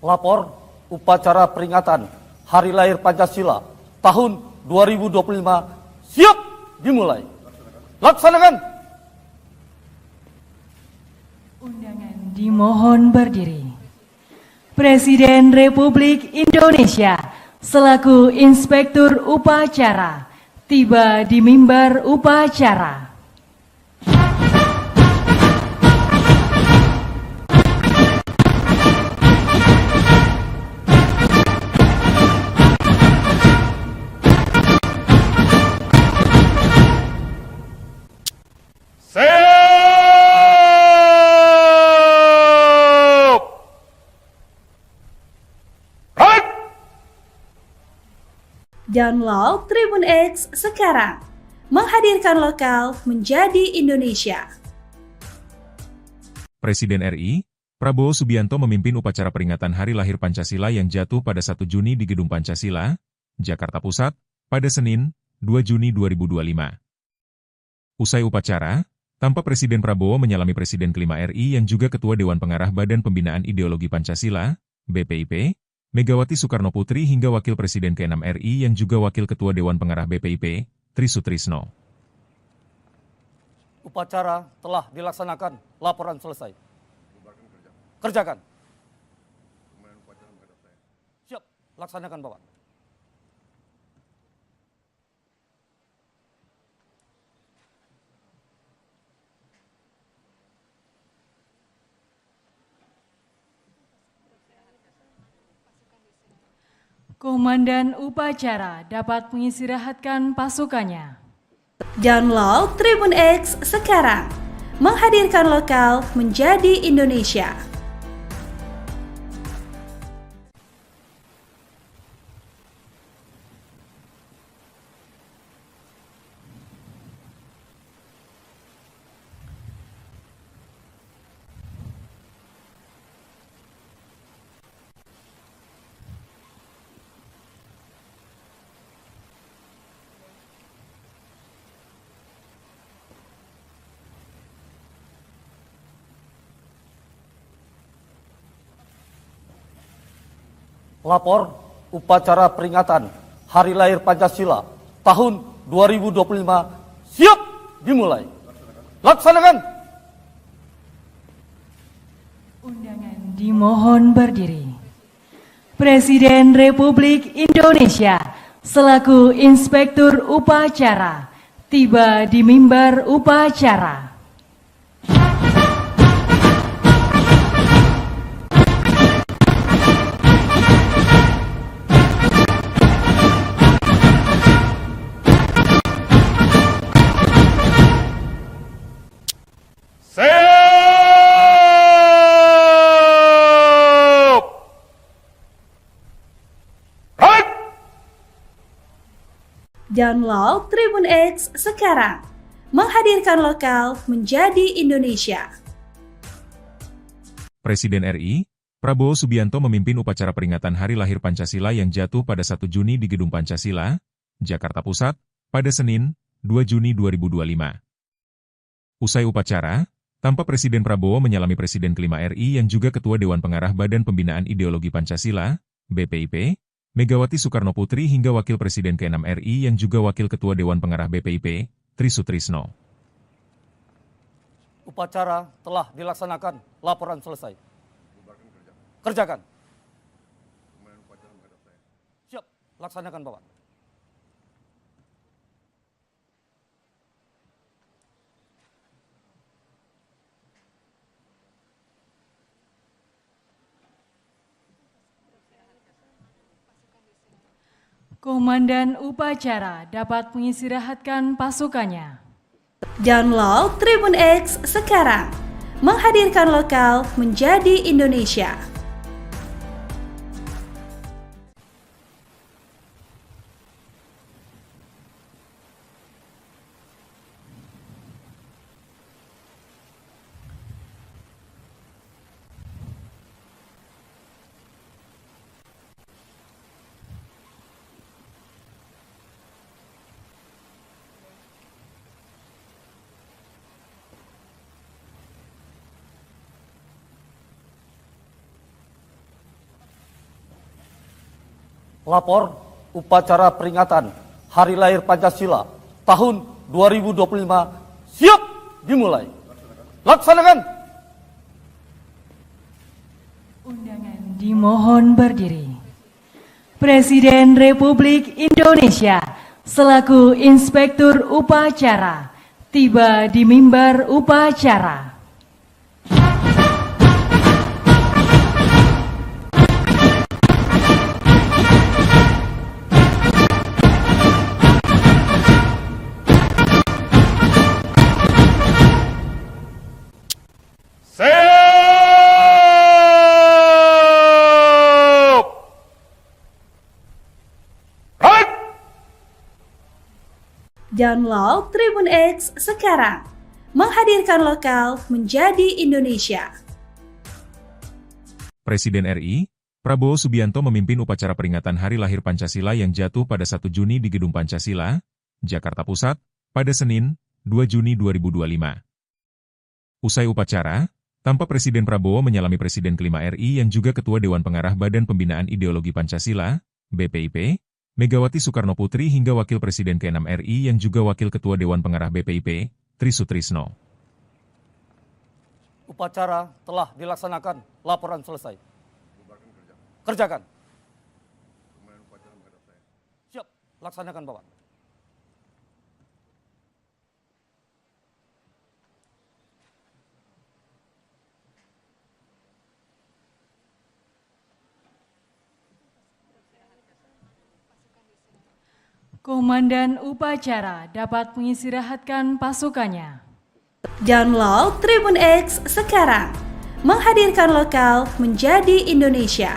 Lapor upacara peringatan Hari Lahir Pancasila tahun 2025 siap dimulai. Laksanakan. Undangan dimohon berdiri. Presiden Republik Indonesia selaku Inspektur Upacara tiba di mimbar upacara. Download Tribun X sekarang. Menghadirkan lokal menjadi Indonesia. Presiden RI, Prabowo Subianto memimpin upacara peringatan Hari Lahir Pancasila yang jatuh pada 1 Juni di Gedung Pancasila, Jakarta Pusat, pada Senin, 2 Juni 2025. Usai upacara, tampak Presiden Prabowo menyalami Presiden kelima RI yang juga Ketua Dewan Pengarah Badan Pembinaan Ideologi Pancasila, BPIP, Megawati Soekarno Putri hingga Wakil Presiden ke-6 RI yang juga Wakil Ketua Dewan Pengarah BPIP, Tri Sutrisno. Upacara telah dilaksanakan, laporan selesai. Kerjakan. Siap, laksanakan Bapak. Komandan upacara dapat mengistirahatkan pasukannya. Download Tribun X sekarang. Menghadirkan lokal menjadi Indonesia. Lapor upacara peringatan Hari Lahir Pancasila tahun 2025 siap dimulai. Laksanakan. Undangan dimohon berdiri. Presiden Republik Indonesia selaku Inspektur Upacara tiba di mimbar upacara. Download Tribun X sekarang. Menghadirkan lokal menjadi Indonesia. Presiden RI, Prabowo Subianto memimpin upacara peringatan Hari Lahir Pancasila yang jatuh pada 1 Juni di Gedung Pancasila, Jakarta Pusat, pada Senin, 2 Juni 2025. Usai upacara, tampak Presiden Prabowo menyalami Presiden kelima RI yang juga Ketua Dewan Pengarah Badan Pembinaan Ideologi Pancasila, BPIP, Megawati Soekarno Putri hingga Wakil Presiden ke-6 RI yang juga Wakil Ketua Dewan Pengarah BPIP, Tri Sutrisno. Upacara telah dilaksanakan, laporan selesai. Kerjakan. Siap, laksanakan Bapak. Komandan upacara dapat mengistirahatkan pasukannya. Download Tribun X sekarang. Menghadirkan lokal menjadi Indonesia. Lapor upacara peringatan Hari Lahir Pancasila tahun 2025 siap dimulai. Laksanakan. Undangan dimohon berdiri. Presiden Republik Indonesia selaku Inspektur Upacara tiba di mimbar upacara. Download Tribun X sekarang. Menghadirkan lokal menjadi Indonesia. Presiden RI, Prabowo Subianto memimpin upacara peringatan Hari Lahir Pancasila yang jatuh pada 1 Juni di Gedung Pancasila, Jakarta Pusat, pada Senin, 2 Juni 2025. Usai upacara, tampak Presiden Prabowo menyalami Presiden kelima RI yang juga Ketua Dewan Pengarah Badan Pembinaan Ideologi Pancasila, BPIP, Megawati Soekarno Putri hingga Wakil Presiden ke-6 RI yang juga Wakil Ketua Dewan Pengarah BPIP, Tri Sutrisno. Upacara telah dilaksanakan, laporan selesai. Kerjakan. Siap, laksanakan Bapak. Komandan upacara dapat mengistirahatkan pasukannya. Download Tribun X sekarang. Menghadirkan lokal menjadi Indonesia.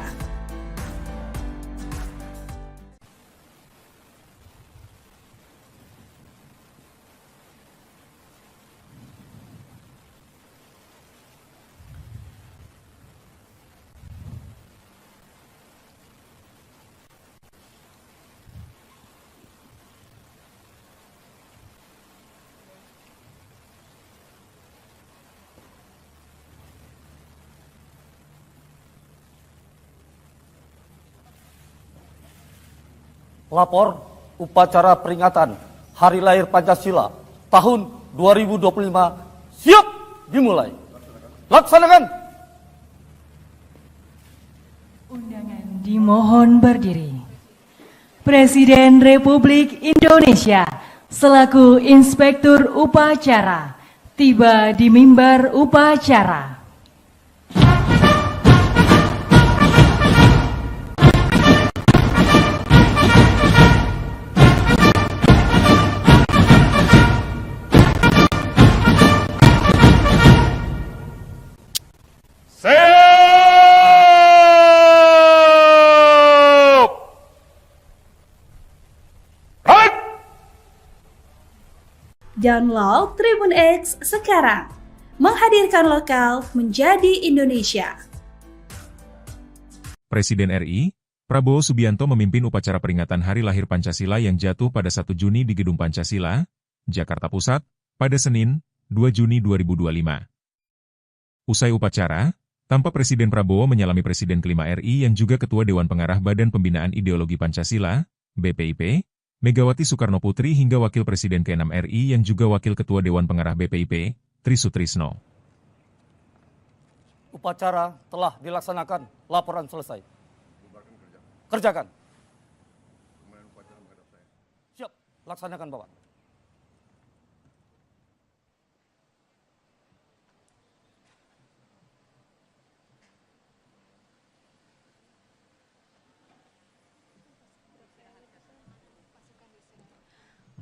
Lapor upacara peringatan Hari Lahir Pancasila tahun 2025 siap dimulai. Laksanakan. Undangan dimohon berdiri. Presiden Republik Indonesia selaku Inspektur Upacara tiba di mimbar upacara. Download Tribun X sekarang. Menghadirkan lokal menjadi Indonesia. Presiden RI, Prabowo Subianto memimpin upacara peringatan Hari Lahir Pancasila yang jatuh pada 1 Juni di Gedung Pancasila, Jakarta Pusat, pada Senin, 2 Juni 2025. Usai upacara, tampak Presiden Prabowo menyalami Presiden kelima RI yang juga Ketua Dewan Pengarah Badan Pembinaan Ideologi Pancasila, BPIP, Megawati Soekarno Putri hingga Wakil Presiden ke-6 RI yang juga Wakil Ketua Dewan Pengarah BPIP, Tri Sutrisno. Upacara telah dilaksanakan, laporan selesai. Kerjakan. Siap, laksanakan Bapak.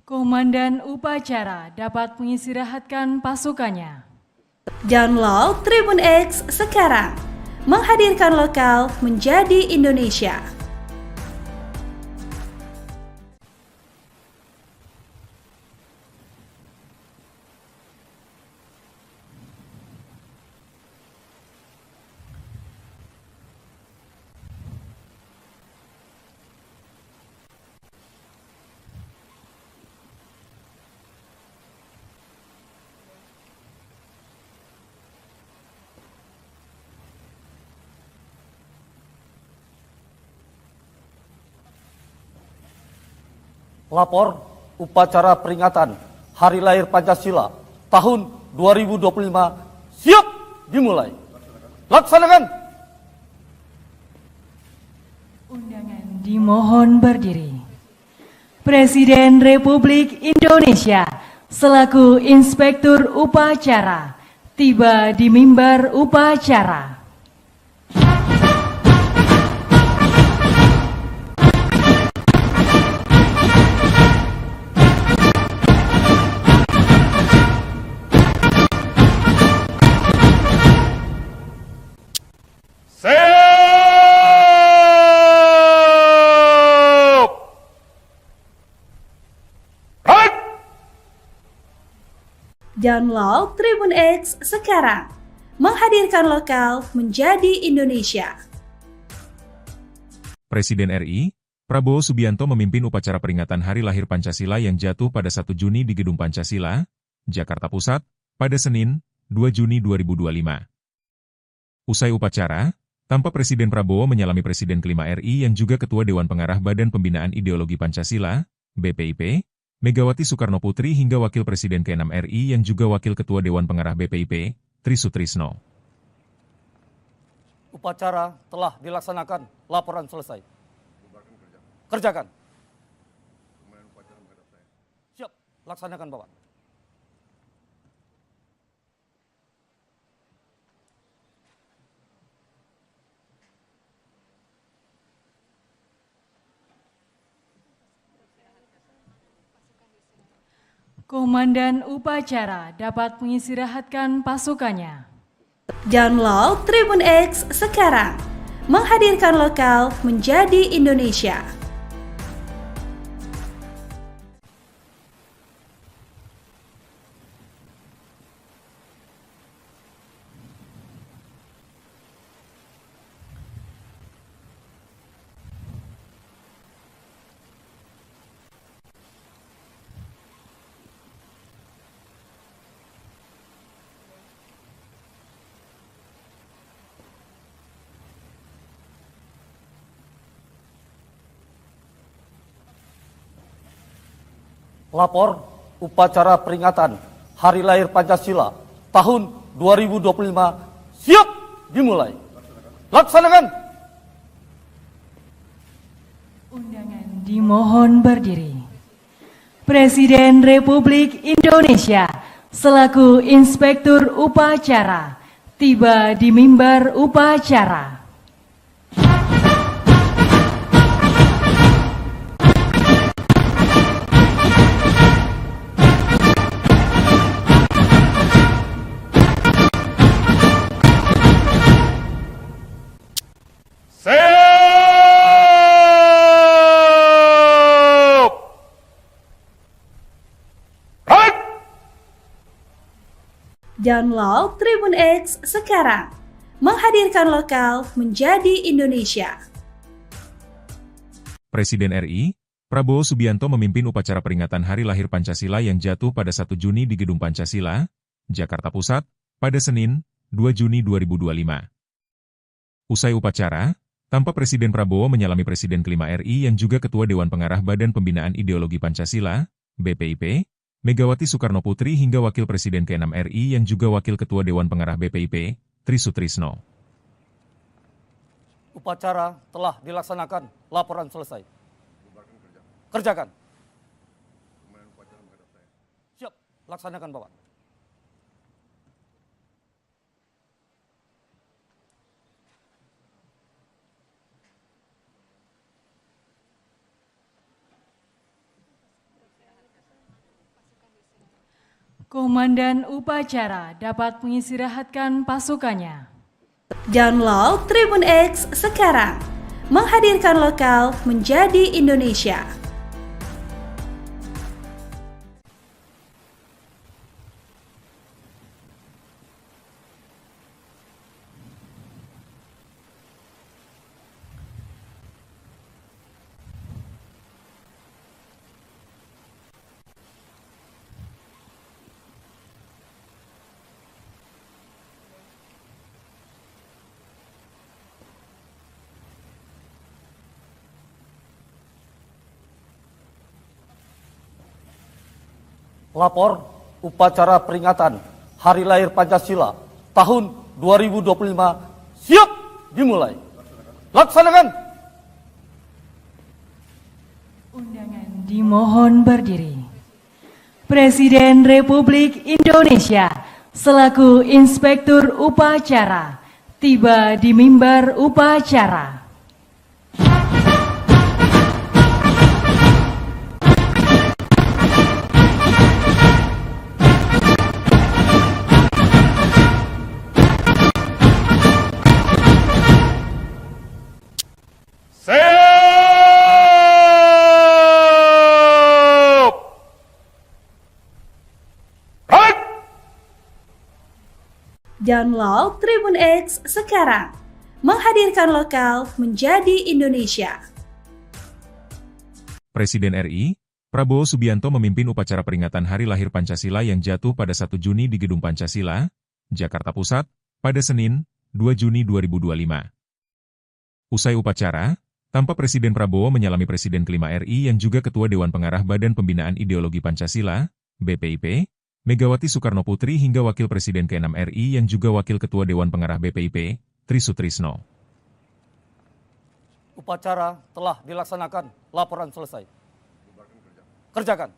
Komandan upacara dapat mengistirahatkan pasukannya. Download Tribun X sekarang. Menghadirkan lokal menjadi Indonesia. Lapor upacara peringatan Hari Lahir Pancasila tahun 2025 siap dimulai. Laksanakan. Undangan dimohon berdiri. Presiden Republik Indonesia selaku Inspektur Upacara tiba di mimbar upacara. Download Tribun X sekarang. Menghadirkan lokal menjadi Indonesia. Presiden RI, Prabowo Subianto memimpin upacara peringatan Hari Lahir Pancasila yang jatuh pada 1 Juni di Gedung Pancasila, Jakarta Pusat, pada Senin, 2 Juni 2025. Usai upacara, tampak Presiden Prabowo menyalami Presiden kelima RI yang juga Ketua Dewan Pengarah Badan Pembinaan Ideologi Pancasila, BPIP, Megawati Soekarno Putri hingga Wakil Presiden ke-6 RI yang juga Wakil Ketua Dewan Pengarah BPIP, Tri Sutrisno. Upacara telah dilaksanakan, laporan selesai. Kerjakan. Siap, laksanakan Bapak. Komandan upacara dapat mengistirahatkan pasukannya. Download Tribun X sekarang. Menghadirkan lokal menjadi Indonesia. Lapor upacara peringatan Hari Lahir Pancasila tahun 2025 siap dimulai. Laksanakan. Undangan dimohon berdiri. Presiden Republik Indonesia selaku Inspektur Upacara tiba di mimbar upacara. Download Tribun X sekarang. Menghadirkan lokal menjadi Indonesia. Presiden RI, Prabowo Subianto memimpin upacara peringatan Hari Lahir Pancasila yang jatuh pada 1 Juni di Gedung Pancasila, Jakarta Pusat, pada Senin, 2 Juni 2025. Usai upacara, tampak Presiden Prabowo menyalami Presiden kelima RI yang juga Ketua Dewan Pengarah Badan Pembinaan Ideologi Pancasila, BPIP, Megawati Soekarno Putri hingga Wakil Presiden ke-6 RI yang juga Wakil Ketua Dewan Pengarah BPIP, Tri Sutrisno. Upacara telah dilaksanakan, laporan selesai. Kerjakan. Siap, laksanakan Bapak. Komandan upacara dapat mengistirahatkan pasukannya. Download Tribun X sekarang. Menghadirkan lokal menjadi Indonesia. Lapor upacara peringatan Hari Lahir Pancasila tahun 2025 siap dimulai. Laksanakan. Undangan dimohon berdiri. Presiden Republik Indonesia selaku Inspektur Upacara tiba di mimbar upacara. Download Tribun X sekarang. Menghadirkan lokal menjadi Indonesia. Presiden RI, Prabowo Subianto memimpin upacara peringatan Hari Lahir Pancasila yang jatuh pada 1 Juni di Gedung Pancasila, Jakarta Pusat, pada Senin, 2 Juni 2025. Usai upacara, tampak Presiden Prabowo menyalami Presiden kelima RI yang juga Ketua Dewan Pengarah Badan Pembinaan Ideologi Pancasila, BPIP, Megawati Soekarno Putri hingga Wakil Presiden ke-6 RI yang juga Wakil Ketua Dewan Pengarah BPIP, Tri Sutrisno. Upacara telah dilaksanakan, laporan selesai. Kerjakan.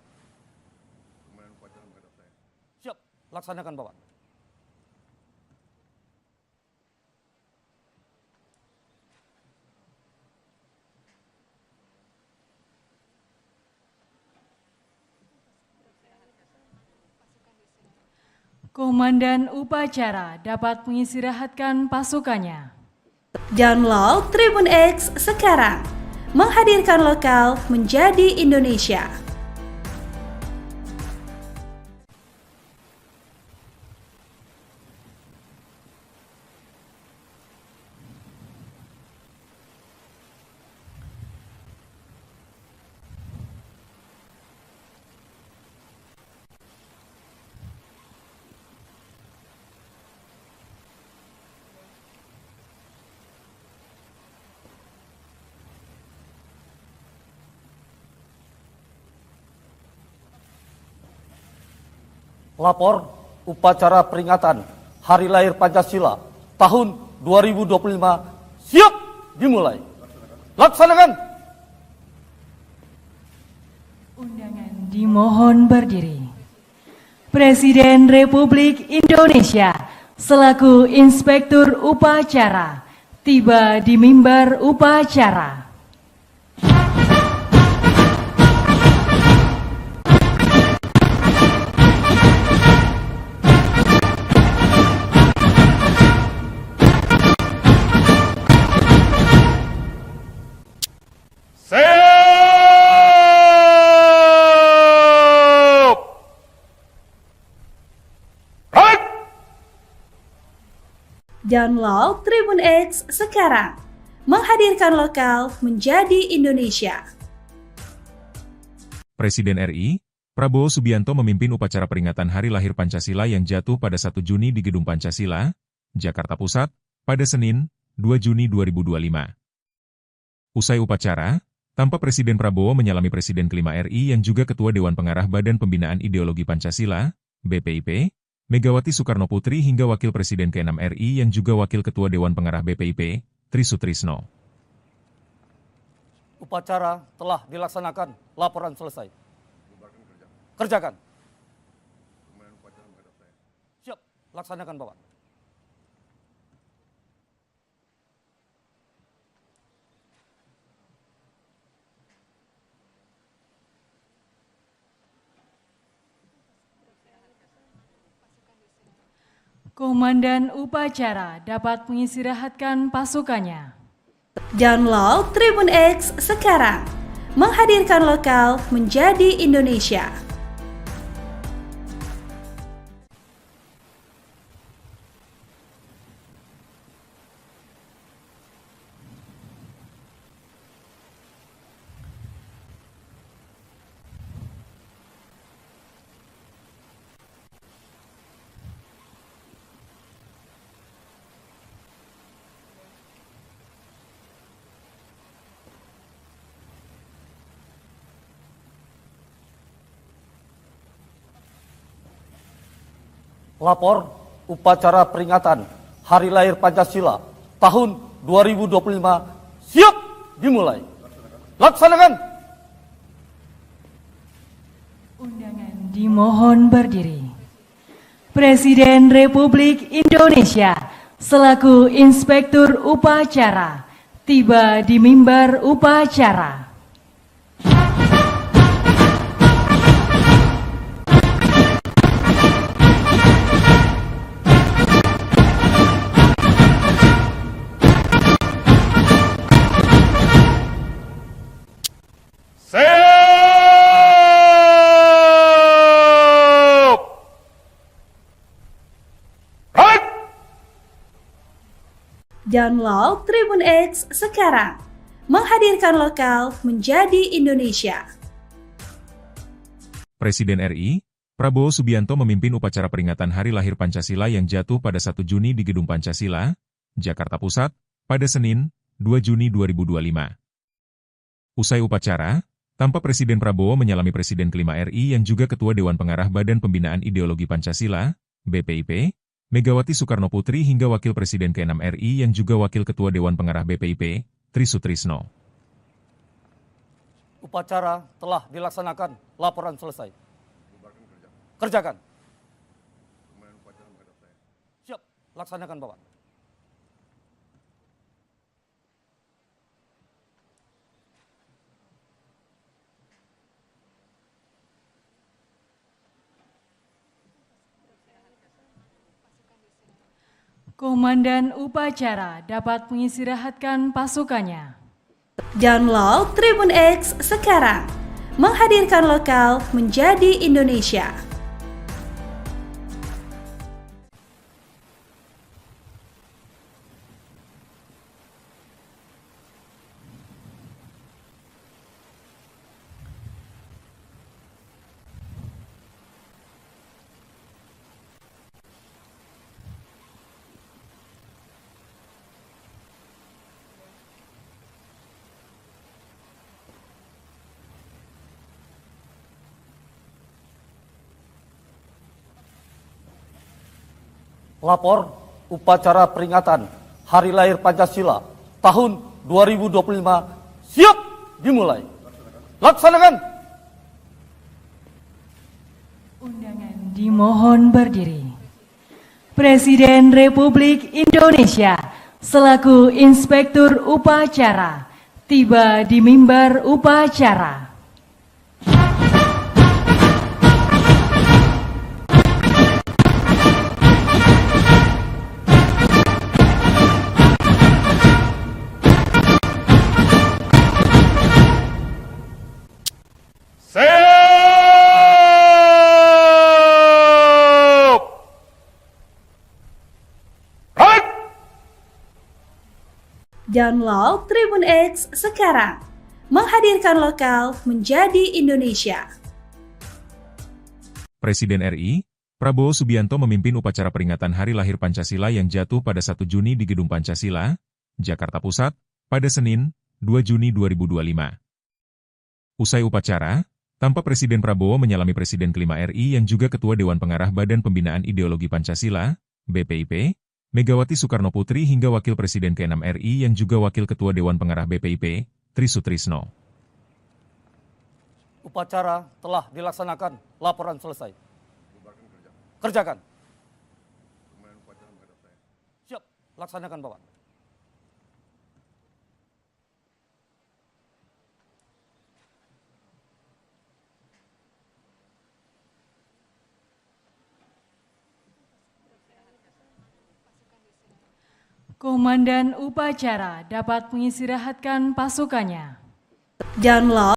Siap, laksanakan Bapak. Komandan upacara dapat mengistirahatkan pasukannya. Download Tribun X sekarang. Menghadirkan lokal menjadi Indonesia. Lapor upacara peringatan Hari Lahir Pancasila tahun 2025 siap dimulai. Laksanakan. Undangan dimohon berdiri. Presiden Republik Indonesia selaku Inspektur Upacara tiba di mimbar upacara. Download Tribun X sekarang. Menghadirkan lokal menjadi Indonesia. Presiden RI, Prabowo Subianto memimpin upacara peringatan Hari Lahir Pancasila yang jatuh pada 1 Juni di Gedung Pancasila, Jakarta Pusat, pada Senin, 2 Juni 2025. Usai upacara, tampak Presiden Prabowo menyalami Presiden kelima RI yang juga Ketua Dewan Pengarah Badan Pembinaan Ideologi Pancasila, BPIP, Megawati Soekarno Putri hingga Wakil Presiden ke-6 RI yang juga Wakil Ketua Dewan Pengarah BPIP, Tri Sutrisno. Upacara telah dilaksanakan, laporan selesai. Kerjakan. Siap, laksanakan Bapak. Komandan upacara dapat mengistirahatkan pasukannya. Download Tribun X sekarang. Menghadirkan lokal menjadi Indonesia. Lapor upacara peringatan Hari Lahir Pancasila tahun 2025 siap dimulai. Laksanakan. Undangan dimohon berdiri. Presiden Republik Indonesia selaku Inspektur Upacara tiba di mimbar upacara. Download Tribun X sekarang. Menghadirkan lokal menjadi Indonesia. Presiden RI, Prabowo Subianto memimpin upacara peringatan Hari Lahir Pancasila yang jatuh pada 1 Juni di Gedung Pancasila, Jakarta Pusat, pada Senin, 2 Juni 2025. Usai upacara, tampak Presiden Prabowo menyalami Presiden kelima RI yang juga Ketua Dewan Pengarah Badan Pembinaan Ideologi Pancasila, BPIP, Megawati Soekarno Putri hingga Wakil Presiden ke-6 RI yang juga Wakil Ketua Dewan Pengarah BPIP, Tri Sutrisno. Upacara telah dilaksanakan, laporan selesai. Kerjakan. Siap, laksanakan Bapak. Komandan upacara dapat mengistirahatkan pasukannya. Download Tribun X sekarang. Menghadirkan lokal menjadi Indonesia. Lapor upacara peringatan Hari Lahir Pancasila tahun 2025 siap dimulai. Laksanakan. Undangan dimohon berdiri. Presiden Republik Indonesia selaku Inspektur Upacara tiba di mimbar upacara. Download Tribun X sekarang. Menghadirkan lokal menjadi Indonesia. Presiden RI, Prabowo Subianto memimpin upacara peringatan Hari Lahir Pancasila yang jatuh pada 1 Juni di Gedung Pancasila, Jakarta Pusat, pada Senin, 2 Juni 2025. Usai upacara, tampak Presiden Prabowo menyalami Presiden kelima RI yang juga Ketua Dewan Pengarah Badan Pembinaan Ideologi Pancasila, BPIP, Megawati Soekarno Putri hingga Wakil Presiden ke-6 RI yang juga Wakil Ketua Dewan Pengarah BPIP, Tri Sutrisno. Upacara telah dilaksanakan, laporan selesai. Kerjakan. Siap, laksanakan Bapak. Komandan upacara dapat mengistirahatkan pasukannya. Download